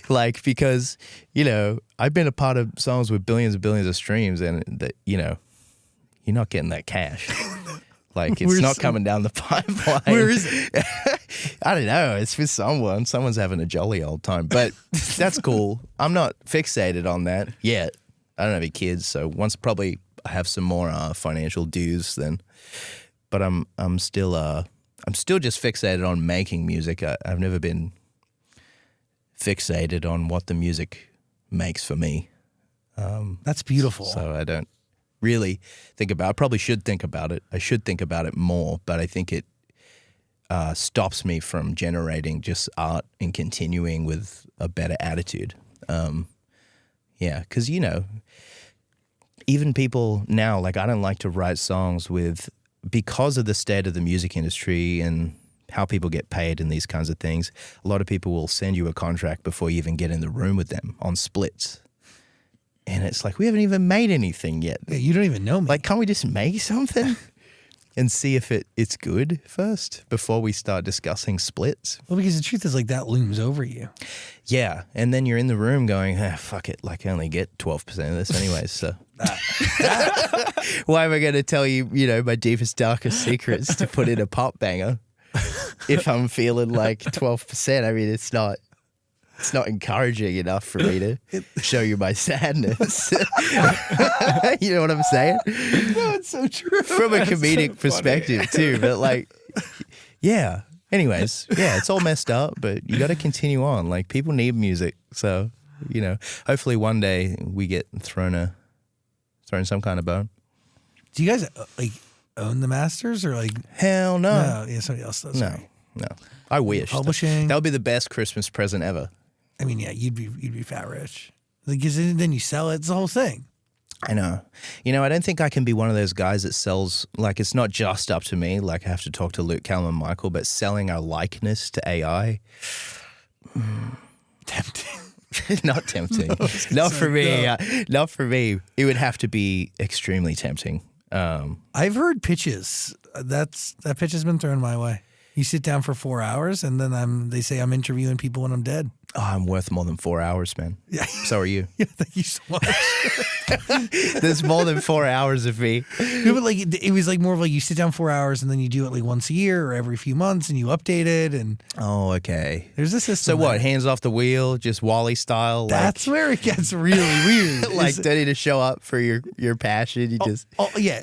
Speaker 2: Like, because, you know, I've been a part of songs with billions and billions of streams and that, you know, you're not getting that cash. Like, it's not coming down the pipeline.
Speaker 3: Where is it?
Speaker 2: I don't know. It's with someone. Someone's having a jolly old time. But that's cool. I'm not fixated on that yet. I don't have any kids, so once probably I have some more financial dues then. But I'm still just fixated on making music. I've never been fixated on what the music makes for me.
Speaker 3: That's beautiful.
Speaker 2: So I don't really think about it. I probably should think about it. I should think about it more, but I think it stops me from generating just art and continuing with a better attitude. Yeah, because, you know, even people now, like, I don't like to write songs because of the state of the music industry and how people get paid and these kinds of things, a lot of people will send you a contract before you even get in the room with them on splits. And it's like, we haven't even made anything yet.
Speaker 3: Yeah, you don't even know me.
Speaker 2: Like, can't we just make something and see if it's good first before we start discussing splits?
Speaker 3: Well, because the truth is, like, that looms over you.
Speaker 2: Yeah. And then you're in the room going, fuck it. Like, I only get 12% of this anyways. So why am I going to tell you, my deepest, darkest secrets to put in a pop banger if I'm feeling like 12%? I mean, it's not encouraging enough for me to show you my sadness. You know what I'm saying?
Speaker 3: No, it's so true.
Speaker 2: From a comedic perspective too, but like, yeah. Anyways, yeah, it's all messed up, but you got to continue on. Like, people need music, so hopefully one day we get thrown some kind of bone.
Speaker 3: Do you guys like own the masters or like?
Speaker 2: Hell no.
Speaker 3: No, yeah, somebody else does.
Speaker 2: No,
Speaker 3: right?
Speaker 2: no. I wish
Speaker 3: Publishing.
Speaker 2: that would be the best Christmas present ever.
Speaker 3: I mean, yeah, you'd be fat rich. Because then you sell it. It's the whole thing.
Speaker 2: I know. I don't think I can be one of those guys that sells, like, it's not just up to me. Like, I have to talk to Luke, Callum, and Michael, but selling our likeness to AI.
Speaker 3: Tempting.
Speaker 2: Not tempting. Not for me. Not for me. It would have to be extremely tempting.
Speaker 3: I've heard pitches. That pitch has been thrown my way. You sit down for 4 hours, and then they say I'm interviewing people when I'm dead.
Speaker 2: Oh, I'm worth more than 4 hours, man.
Speaker 3: Yeah.
Speaker 2: So are you.
Speaker 3: Yeah, thank you so much.
Speaker 2: There's more than 4 hours of me.
Speaker 3: No, but like it was like more of like you sit down 4 hours and then you do it like once a year or every few months and you update it and.
Speaker 2: Oh, okay.
Speaker 3: There's a system.
Speaker 2: So what?
Speaker 3: there.
Speaker 2: Hands off the wheel, just Wally style.
Speaker 3: That's where it gets really weird.
Speaker 2: Like, don't need to show up for your passion. You just.
Speaker 3: Oh yeah.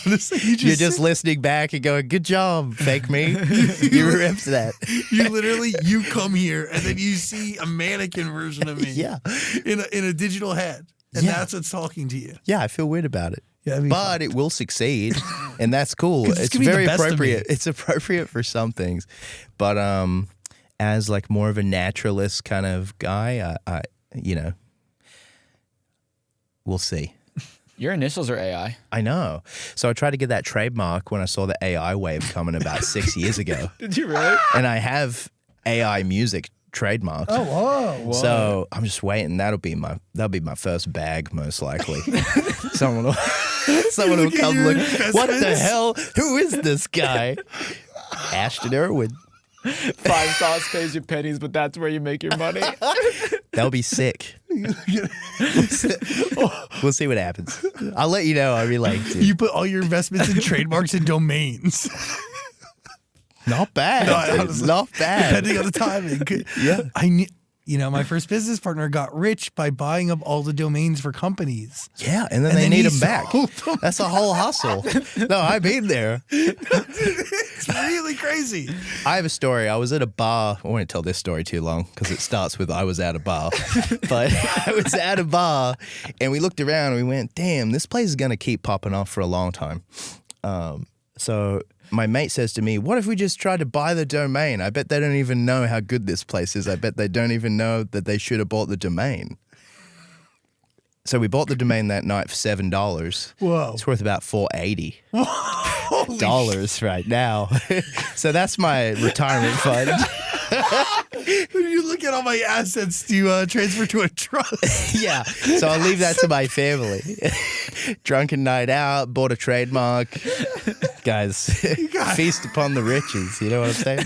Speaker 3: Honestly,
Speaker 2: you're just listening back and going, "Good job, fake me." You ripped that.
Speaker 3: You come here and then you see a mannequin version of me.
Speaker 2: Yeah.
Speaker 3: In a digital head, and that's what's talking to you.
Speaker 2: Yeah, I feel weird about it.
Speaker 3: Yeah,
Speaker 2: but it will succeed, and that's cool.
Speaker 3: 'Cause
Speaker 2: It's
Speaker 3: gonna be the
Speaker 2: very
Speaker 3: best of
Speaker 2: appropriate.
Speaker 3: me.
Speaker 2: It's appropriate for some things, but as like more of a naturalist kind of guy, I we'll see.
Speaker 4: Your initials are AI.
Speaker 2: I know. So I tried to get that trademark when I saw the AI wave coming about 6 years ago.
Speaker 4: Did you really?
Speaker 2: And I have AI music trademarked.
Speaker 3: Oh, whoa.
Speaker 2: So I'm just waiting. That'll be my first bag, most likely. Someone will come look. What the hell? Who is this guy? Ashton Irwin.
Speaker 4: 5 sauce pays you pennies, but that's where you make your money.
Speaker 2: That'll be sick. We'll see what happens. I'll let you know. I really like it.
Speaker 3: You put all your investments in trademarks and domains.
Speaker 2: Not bad.
Speaker 3: No,
Speaker 2: It's not bad.
Speaker 3: Depending on the timing.
Speaker 2: Yeah.
Speaker 3: My first business partner got rich by buying up all the domains for companies.
Speaker 2: Yeah, and then they need them back. That's a whole hustle. No, I've been there.
Speaker 3: It's really crazy.
Speaker 2: I have a story. I was at a bar. I won't tell this story too long because it starts with I was at a bar. But I was at a bar and we looked around and we went, damn, this place is going to keep popping off for a long time. So my mate says to me, what if we just tried to buy the domain? I bet they don't even know how good this place is. I bet they don't even know that they should have bought the domain. So we bought the domain that night for $7.
Speaker 3: Whoa.
Speaker 2: It's worth about $480 right now. So that's my retirement fund.
Speaker 3: You look at all my assets to transfer to a trust.
Speaker 2: Yeah. So I'll leave that to my family. Drunken night out, bought a trademark. Guys, feast upon the riches. You know what I'm saying?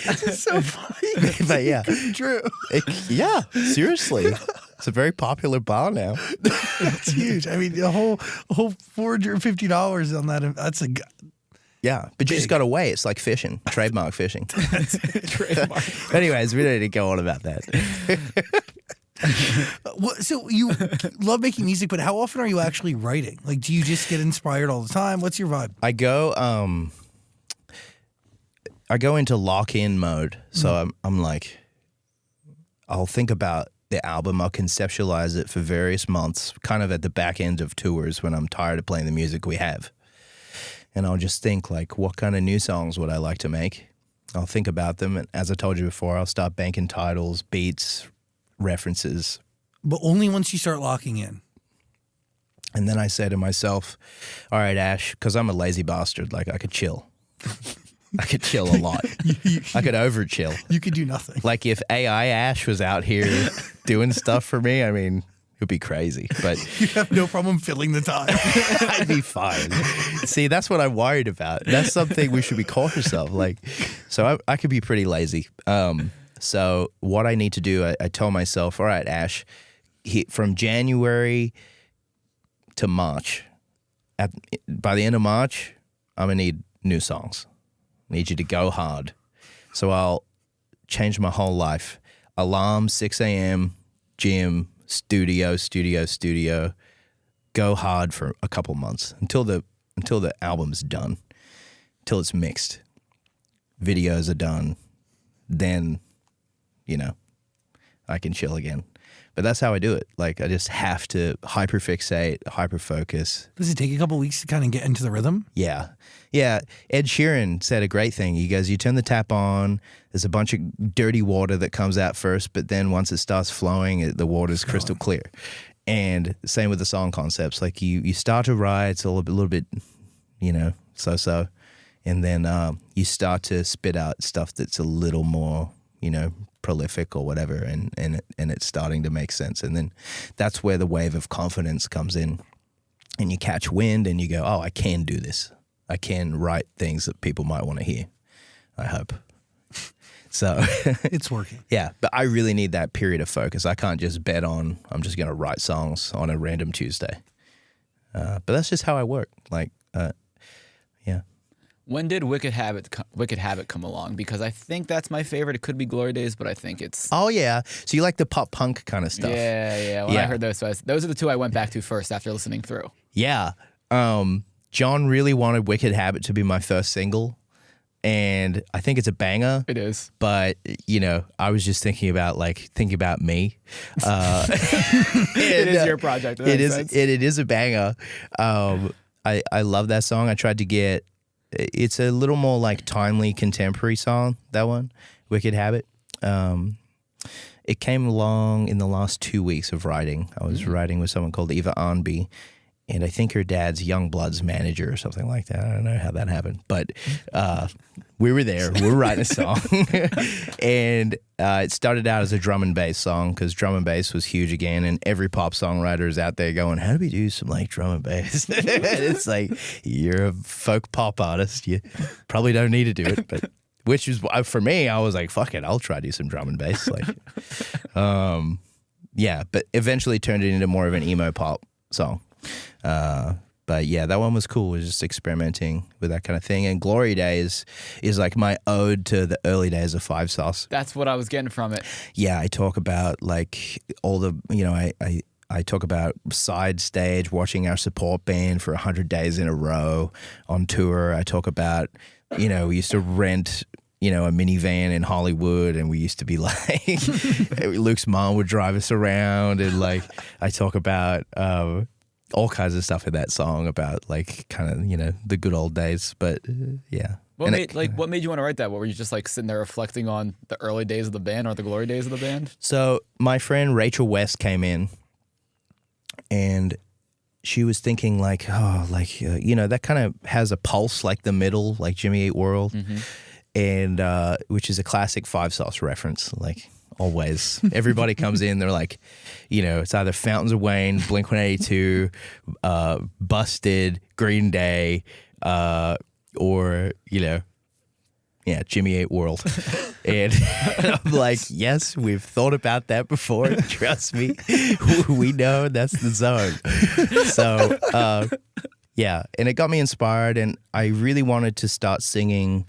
Speaker 3: It's so funny.
Speaker 2: But yeah.
Speaker 3: True.
Speaker 2: Yeah, seriously. It's a very popular bar now.
Speaker 3: That's huge. I mean, a whole $450 on that. That's a.
Speaker 2: Yeah, but you just got to wait. It's like fishing, trademark fishing.
Speaker 4: Trademark.
Speaker 2: Anyways, we don't need to go on about that.
Speaker 3: So you love making music, but how often are you actually writing? Like, do you just get inspired all the time? What's your vibe?
Speaker 2: I go into lock-in mode. So I'm like, I'll think about the album. I'll conceptualize it for various months, kind of at the back end of tours when I'm tired of playing the music we have. And I'll just think, like, what kind of new songs would I like to make? I'll think about them. And as I told you before, I'll start banking titles, beats, references.
Speaker 3: But only once you start locking in.
Speaker 2: And then I say to myself, all right, Ash, because I'm a lazy bastard, like I could chill. I could chill a lot. I could over chill.
Speaker 3: You could do nothing.
Speaker 2: Like if AI Ash was out here doing stuff for me, I mean, it would be crazy. But
Speaker 3: You have no problem filling the time.
Speaker 2: I'd be fine. See, that's what I'm worried about. That's something we should be cautious of. Like, so I could be pretty lazy. So what I need to do, I tell myself, all right, Ash, from January to March, by the end of March, I'm going to need new songs. I need you to go hard. So I'll change my whole life. Alarm, 6 a.m., gym, studio. Go hard for a couple months until the album's done, until it's mixed. Videos are done. Then, I can chill again. But that's how I do it. Like, I just have to hyperfixate, hyperfocus.
Speaker 3: Does it take a couple weeks to kind of get into the rhythm?
Speaker 2: Yeah. Yeah. Ed Sheeran said a great thing. He goes, you turn the tap on, there's a bunch of dirty water that comes out first, but then once it starts flowing, the water's crystal clear. And same with the song concepts. Like, you start to write, it's a little bit, so-so. And then you start to spit out stuff that's a little more, prolific or whatever, and it's starting to make sense. And then that's where the wave of confidence comes in, and you catch wind and you go, oh, I can do this. I can write things that people might want to hear, I hope. So
Speaker 3: It's working.
Speaker 2: yeah, but I really need that period of focus. I can't just bet on I'm just going to write songs on a random Tuesday. But that's just how I work. Like, yeah.
Speaker 4: When did Wicked Habit come along? Because I think that's my favorite. It could be Glory Days, but I think it's...
Speaker 2: Oh, yeah. So you like the pop punk kind of stuff.
Speaker 4: Yeah. When I heard those, those are the two I went back to first after listening through.
Speaker 2: Yeah. John really wanted Wicked Habit to be my first single, and I think it's a banger.
Speaker 4: It is.
Speaker 2: But, I was just thinking about me.
Speaker 4: It is your project.
Speaker 2: It is a banger. I love that song. I tried to get... It's a little more like timely contemporary song, that one, Wicked Habit. It came along in the last 2 weeks of writing. I was writing with someone called Eva Arnby, and I think her dad's Youngblood's manager or something like that. I don't know how that happened, but we were there. We were writing a song, and it started out as a drum and bass song because drum and bass was huge again, and every pop songwriter is out there going, how do we do some like drum and bass? It's like, you're a folk pop artist. You probably don't need to do it, but which is, for me, I was like, fuck it, I'll try to do some drum and bass. Like, yeah, but eventually turned it into more of an emo pop song. But yeah, that one was cool. It was just experimenting with that kind of thing. And Glory Days is like my ode to the early days of Five Sauce.
Speaker 4: That's what I was getting from it.
Speaker 2: Yeah, I talk about like all the, I talk about side stage, watching our support band for 100 days in a row on tour. I talk about, we used to rent, a minivan in Hollywood, and we used to be like, Luke's mom would drive us around, and like, I talk about, all kinds of stuff in that song about like kind of, the good old days. But yeah.
Speaker 4: What made you want to write that? What were you just like sitting there reflecting on the early days of the band or the glory days of the band?
Speaker 2: So my friend Rachel West came in, and she was thinking like, that kind of has a pulse like the middle, like Jimmy Eat World, and which is a classic Five Sauce reference, like always. Everybody comes in, they're like, it's either Fountains of Wayne, Blink-182, Busted, Green Day, or, Jimmy Eat World. And I'm like, yes, we've thought about that before. Trust me. We know that's the zone. So, yeah. And it got me inspired, and I really wanted to start singing.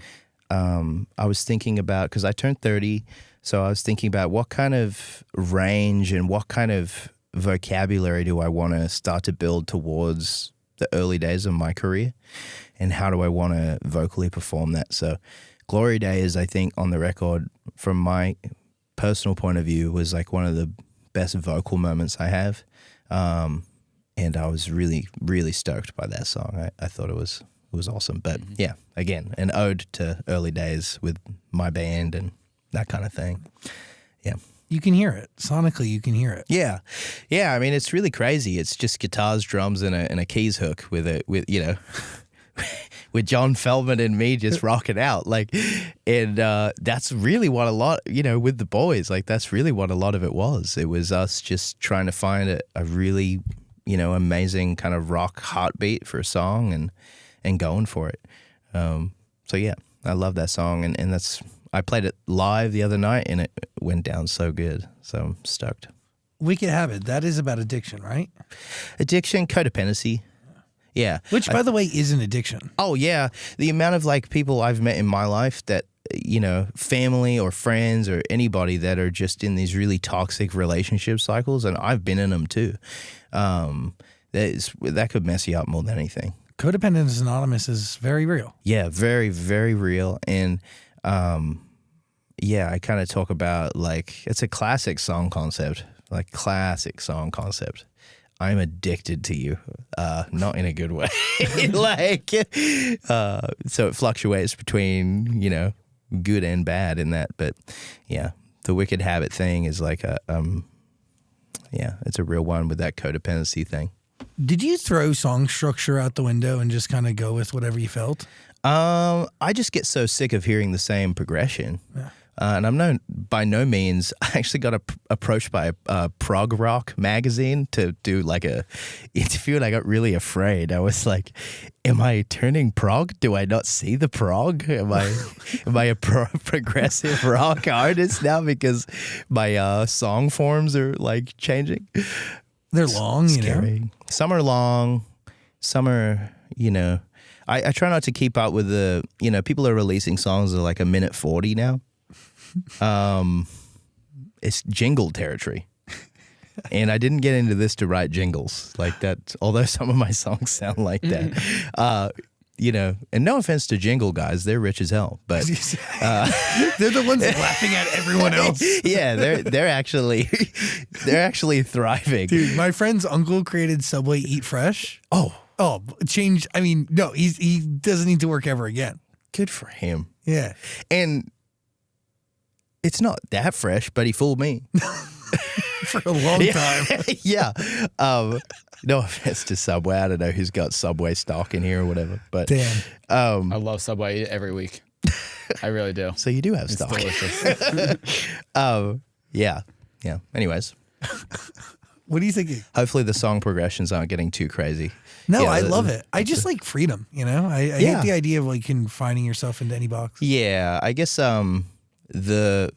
Speaker 2: I was thinking about, because I turned 30, so I was thinking about what kind of range and what kind of vocabulary do I want to start to build towards the early days of my career, and how do I want to vocally perform that? So Glory Days, I think, on the record, from my personal point of view, was like one of the best vocal moments I have. And I was really, really stoked by that song. I thought it was awesome. But yeah, again, an ode to early days with my band and that kind of thing. Yeah.
Speaker 3: You can hear it. Sonically, you can hear it.
Speaker 2: Yeah. Yeah. I mean, it's really crazy. It's just guitars, drums, and a keys hook with with John Feldmann and me just rocking out. Like, and that's really what a lot, with the boys, like that's really what a lot of it was. It was us just trying to find a really, amazing kind of rock heartbeat for a song and going for it. So yeah, I love that song, and I played it live the other night, and it went down so good. So I'm stoked.
Speaker 3: Wicked Habit, that is about addiction, right?
Speaker 2: Addiction, codependency. Yeah.
Speaker 3: Which, by the way, is an addiction.
Speaker 2: Oh, yeah. The amount of like people I've met in my life that, family or friends or anybody that are just in these really toxic relationship cycles, and I've been in them too. That could mess you up more than anything.
Speaker 3: Codependence Anonymous is very real.
Speaker 2: Yeah, very, very real. And I kind of talk about like, it's a classic song concept. I'm addicted to you, not in a good way. So it fluctuates between, good and bad in that. But yeah, the Wicked Habit thing is like it's a real one with that codependency thing.
Speaker 3: Did you throw song structure out the window and just kind of go with whatever you felt?
Speaker 2: I just get so sick of hearing the same progression. Yeah. And I'm by no means, I actually got approached by a prog rock magazine to do like a interview, and I got really afraid. I was like, am I turning prog? Do I not see the prog? Am I a progressive rock artist now because my song forms are like changing?
Speaker 3: They're long,
Speaker 2: Scary. Some are long, some are, I try not to keep up with the, people are releasing songs that are like a minute 40 now. It's jingle territory, and I didn't get into this to write jingles like that, although some of my songs sound like that. And no offense to jingle guys, they're rich as hell, but
Speaker 3: they're the ones laughing at everyone else.
Speaker 2: Yeah, they're actually thriving.
Speaker 3: Dude, my friend's uncle created Subway Eat Fresh.
Speaker 2: Oh,
Speaker 3: changed. I mean, no, he doesn't need to work ever again.
Speaker 2: Good for him.
Speaker 3: Yeah,
Speaker 2: and it's not that fresh, but he fooled me
Speaker 3: for a long time.
Speaker 2: Yeah. No offense to Subway. I don't know who's got Subway stock in here or whatever, but
Speaker 3: damn.
Speaker 4: I love Subway. I eat it every week. I really do.
Speaker 2: So you do have
Speaker 4: It's
Speaker 2: stock.
Speaker 4: delicious.
Speaker 2: Yeah. Anyways,
Speaker 3: what are you thinking?
Speaker 2: hopefully the song progressions aren't getting too crazy.
Speaker 3: No,
Speaker 2: Yeah,
Speaker 3: I love it. I just like freedom. I hate the idea of like confining yourself into any box.
Speaker 2: Yeah, I guess the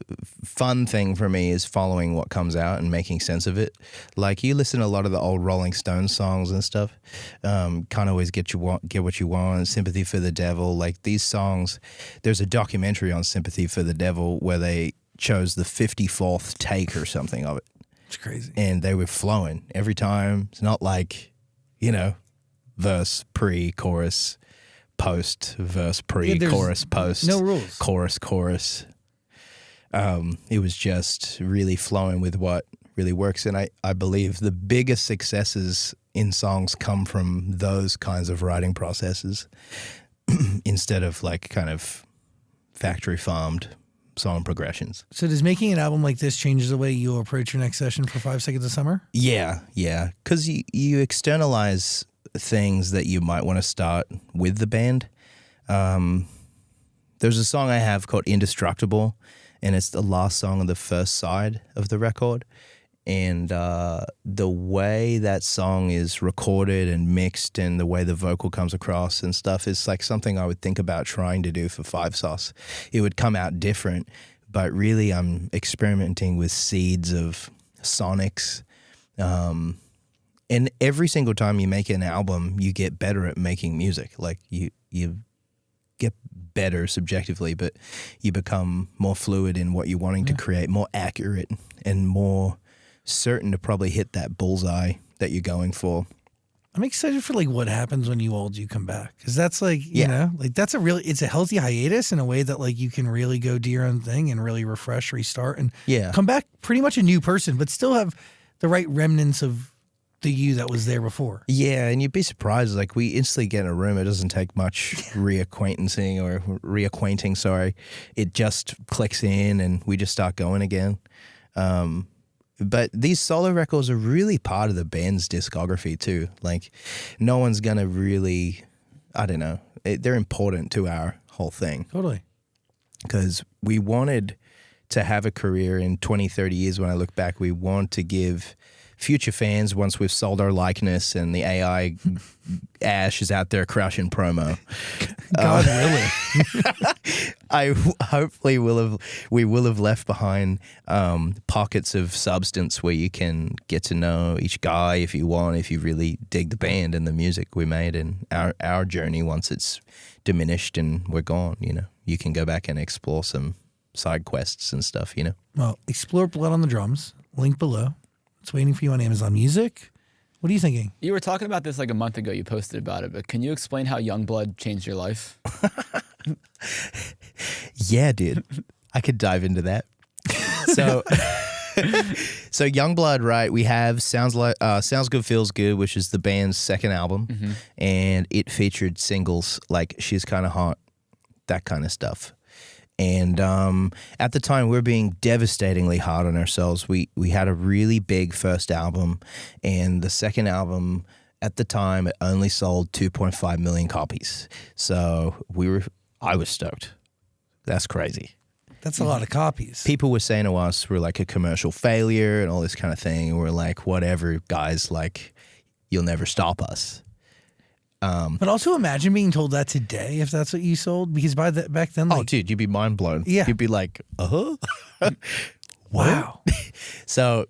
Speaker 2: fun thing for me is following what comes out and making sense of it. Like you listen to a lot of the old Rolling Stones songs and stuff. Can't always get what you want. Sympathy for the Devil. Like these songs, there's a documentary on Sympathy for the Devil where they chose the 54th take or something of it.
Speaker 3: It's crazy.
Speaker 2: And they were flowing every time. It's not like, verse, pre-chorus, post, verse, pre-chorus, post.
Speaker 3: No rules.
Speaker 2: Chorus. It was just really flowing with what really works. And I believe the biggest successes in songs come from those kinds of writing processes instead of like kind of factory farmed song progressions.
Speaker 3: So does making an album like this change the way you approach your next session for 5 Seconds of Summer?
Speaker 2: Yeah. Because you externalize things that you might want to start with the band. There's a song I have called Indestructible, and it's the last song on the first side of the record. And the way that song is recorded and mixed and the way the vocal comes across and stuff is like something I would think about trying to do for Five Sauce. It would come out different, but really I'm experimenting with seeds of sonics. And every single time you make an album, you get better at making music. Like you get better subjectively, but you become more fluid in what you're wanting to create, more accurate and more certain to probably hit that bullseye that you're going for.
Speaker 3: I'm excited for like what happens when you old you come back, because that's like you know, like that's it's a healthy hiatus in a way that like you can really go do your own thing and really refresh, restart, and come back pretty much a new person, but still have the right remnants of the you that was there before.
Speaker 2: Yeah, and you'd be surprised. Like we instantly get in a room, it doesn't take much reacquainting. Sorry, it just clicks in and we just start going again. But these solo records are really part of the band's discography too. Like no one's gonna really I don't know, they're important to our whole thing.
Speaker 3: Totally.
Speaker 2: Because we wanted to have a career in 20, 30 years. When I look back, we want to give future fans, once we've sold our likeness and the AI Ash is out there crushing promo.
Speaker 3: God, really?
Speaker 2: Hopefully we will have left behind pockets of substance where you can get to know each guy if you want, if you really dig the band and the music we made and our journey. Once it's diminished and we're gone, you can go back and explore some side quests and stuff,
Speaker 3: Well, explore Blood on the Drums. Link below. It's waiting for you on Amazon Music. What are you thinking?
Speaker 4: You were talking about this like a month ago. You posted about it, but can you explain how Youngblood changed your life?
Speaker 2: Yeah, dude. I could dive into that. So Youngblood, right? We have Sounds Good Feels Good, which is the band's second album, and it featured singles like She's Kinda Hot, that kind of stuff. And at the time, we were being devastatingly hard on ourselves. We had a really big first album, and the second album at the time, it only sold 2.5 million copies. So I was stoked. That's crazy.
Speaker 3: That's a lot of copies.
Speaker 2: People were saying to us we're like a commercial failure and all this kind of thing. And we're like, whatever, guys, like, you'll never stop us.
Speaker 3: But also imagine being told that today if that's what you sold, because back then, like,
Speaker 2: Oh, dude, you'd be mind blown.
Speaker 3: Yeah.
Speaker 2: You'd be like,
Speaker 3: wow.
Speaker 2: So,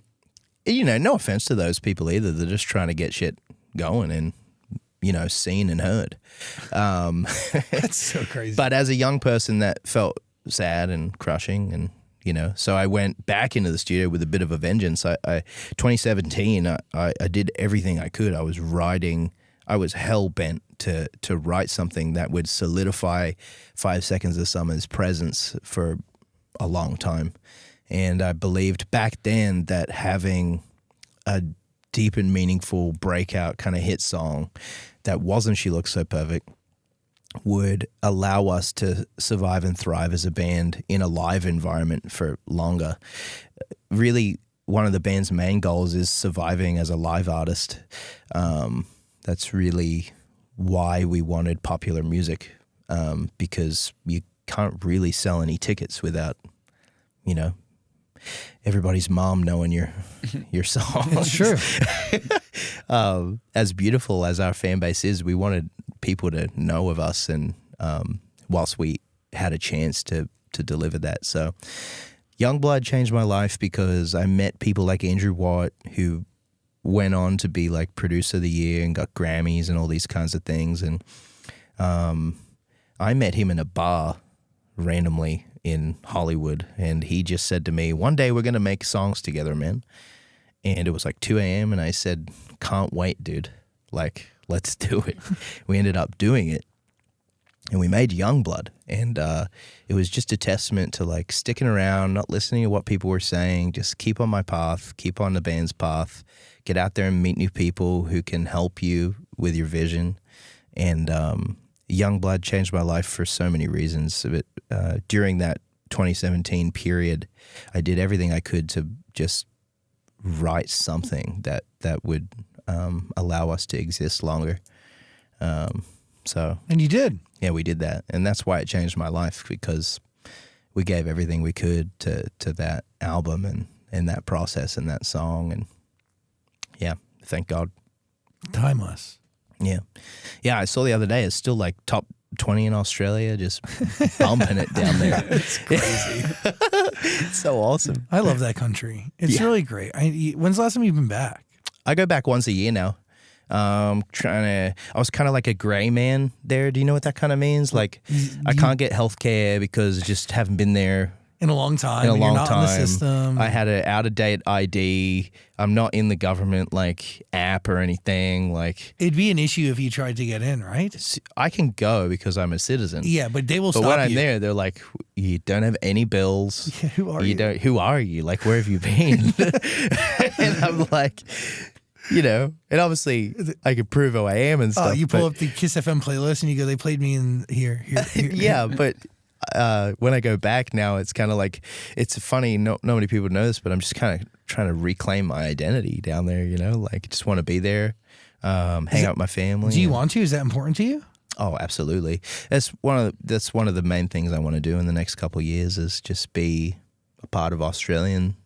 Speaker 2: no offense to those people either. They're just trying to get shit going and, seen and heard.
Speaker 3: That's so crazy.
Speaker 2: But as a young person, that felt sad and crushing, and so I went back into the studio with a bit of a vengeance. 2017, I did everything I could. I was hell bent to write something that would solidify 5 Seconds of Summer's presence for a long time, and I believed back then that having a deep and meaningful breakout kind of hit song that wasn't She Looks So Perfect would allow us to survive and thrive as a band in a live environment for longer. Really, one of the band's main goals is surviving as a live artist. That's really why we wanted popular music, because you can't really sell any tickets without, everybody's mom knowing your song.
Speaker 3: It's true.
Speaker 2: As beautiful as our fan base is, we wanted people to know of us, and whilst we had a chance to deliver that. So Youngblood changed my life because I met people like Andrew Watt, who went on to be like producer of the year and got Grammys and all these kinds of things. And I met him in a bar randomly in Hollywood, and he just said to me, one day we're going to make songs together, man. And it was like 2 a.m. and I said, can't wait, dude. Like, let's do it. We ended up doing it, and we made Youngblood. And it was just a testament to like sticking around, not listening to what people were saying, just keep on my path, keep on the band's path, get out there and meet new people who can help you with your vision. And Youngblood changed my life for so many reasons. But during that 2017 period, I did everything I could to just write something that would allow us to exist longer.
Speaker 3: And you did.
Speaker 2: Yeah, we did that. And that's why it changed my life, because we gave everything we could to that album and that process and that song. And yeah, thank God.
Speaker 3: Timeless.
Speaker 2: Yeah. Yeah, I saw the other day, it's still like top 20 in Australia, just bumping it down there.
Speaker 3: It's crazy.
Speaker 2: It's so awesome.
Speaker 3: I love that country. It's really great. When's the last time you've been back?
Speaker 2: I go back once a year now. I was kind of like a gray man there. Do you know what that kind of means? Like, I can't get health care because I just haven't been there
Speaker 3: in a long time.
Speaker 2: In a long
Speaker 3: You're not
Speaker 2: time.
Speaker 3: in the system.
Speaker 2: I had an out-of-date ID. I'm not in the government like app or anything. Like,
Speaker 3: it'd be an issue if you tried to get in, right?
Speaker 2: I can go because I'm a citizen.
Speaker 3: Yeah, but they will
Speaker 2: But
Speaker 3: stop
Speaker 2: when I'm
Speaker 3: you.
Speaker 2: there, they're like, you don't have any bills.
Speaker 3: Yeah, who are you?
Speaker 2: Who are you? Like, where have you been? And I'm like, and obviously I could prove who I am and stuff.
Speaker 3: Oh, you pull up the Kiss FM playlist and you go, they played me in here.
Speaker 2: Yeah, but when I go back now, it's kind of like, it's funny, not many people know this, but I'm just kind of trying to reclaim my identity down there, like, just want to be there, hang out with my family.
Speaker 3: Do you want to? Is that important to you?
Speaker 2: Oh, absolutely. That's one of the main things I want to do in the next couple of years is just be a part of Australian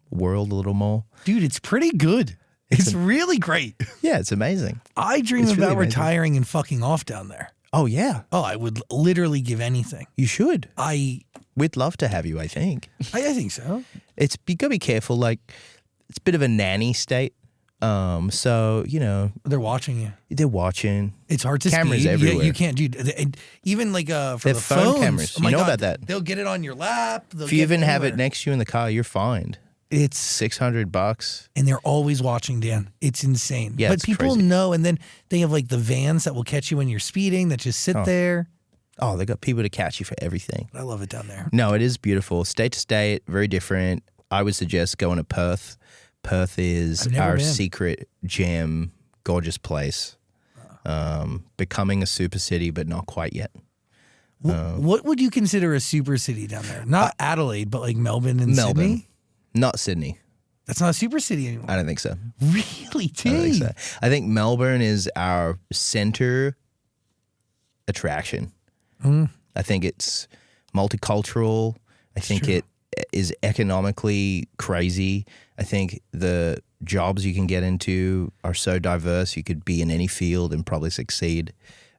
Speaker 2: world a little more.
Speaker 3: Dude, it's pretty good. It's really great.
Speaker 2: Yeah, it's amazing.
Speaker 3: I dream
Speaker 2: It's really
Speaker 3: about
Speaker 2: amazing.
Speaker 3: retiring and fucking off down there.
Speaker 2: Oh yeah,
Speaker 3: Oh, I would literally give anything.
Speaker 2: you should.
Speaker 3: I
Speaker 2: We'd love to have you. I think
Speaker 3: think so.
Speaker 2: you gotta be careful. Like it's a bit of a nanny state. So
Speaker 3: They're watching you.
Speaker 2: they're watching.
Speaker 3: It's hard to
Speaker 2: Cameras
Speaker 3: speed.
Speaker 2: everywhere.
Speaker 3: You can't do even like for
Speaker 2: They're
Speaker 3: the
Speaker 2: phone
Speaker 3: phones.
Speaker 2: cameras.
Speaker 3: Oh my
Speaker 2: You know
Speaker 3: God,
Speaker 2: about that.
Speaker 3: They'll get it on your lap.
Speaker 2: If you even have it next to you in the car, you're fined.
Speaker 3: It's
Speaker 2: $600.
Speaker 3: and they're always watching, Dan. It's insane.
Speaker 2: Yeah,
Speaker 3: but
Speaker 2: it's
Speaker 3: people
Speaker 2: crazy.
Speaker 3: know, and then they have like the vans that will catch you when you're speeding that just sit there.
Speaker 2: Oh, they got people to catch you for everything.
Speaker 3: I love it down there.
Speaker 2: No, it is beautiful. State to state, very different. I would suggest going to Perth. Perth is
Speaker 3: I've never
Speaker 2: our
Speaker 3: been.
Speaker 2: secret gem, gorgeous place. Becoming a super city, but not quite yet.
Speaker 3: What would you consider a super city down there? Not Adelaide, but like Melbourne and
Speaker 2: Melbourne,
Speaker 3: Sydney?
Speaker 2: not Sydney.
Speaker 3: That's not a super city anymore.
Speaker 2: I don't think so.
Speaker 3: Really,
Speaker 2: I don't think
Speaker 3: dude?
Speaker 2: so. I think Melbourne is our center attraction. I think it's multicultural. I think it is economically crazy. I think the jobs you can get into are so diverse. You could be in any field and probably succeed.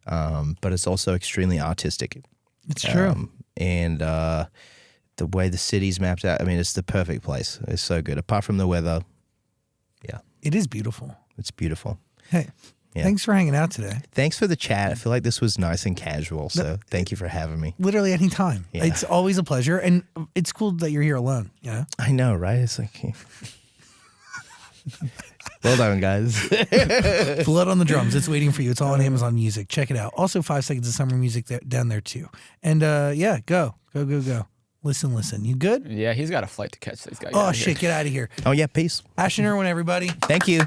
Speaker 2: But it's also extremely artistic.
Speaker 3: It's true.
Speaker 2: And the way the city's mapped out, I mean, it's the perfect place. It's so good. Apart from the weather, yeah,
Speaker 3: It is beautiful.
Speaker 2: it's beautiful.
Speaker 3: Hey,
Speaker 2: Yeah.
Speaker 3: thanks for hanging out today.
Speaker 2: Thanks for the chat. I feel like this was nice and casual. So thank you for having me.
Speaker 3: Literally any time.
Speaker 2: Yeah.
Speaker 3: It's always a pleasure. And it's cool that you're here alone. Yeah.
Speaker 2: I know, right? It's like, well done, guys.
Speaker 3: Blood on the Drums. It's waiting for you. It's all on Amazon Music. Check it out. Also, 5 Seconds of Summer Music down there too. And yeah, go. Listen. You good?
Speaker 4: Yeah, he's got a flight to catch. This guy.
Speaker 3: Oh, shit. Get out of here.
Speaker 2: Oh, yeah, peace.
Speaker 3: Ashton Irwin, everybody.
Speaker 2: Thank you.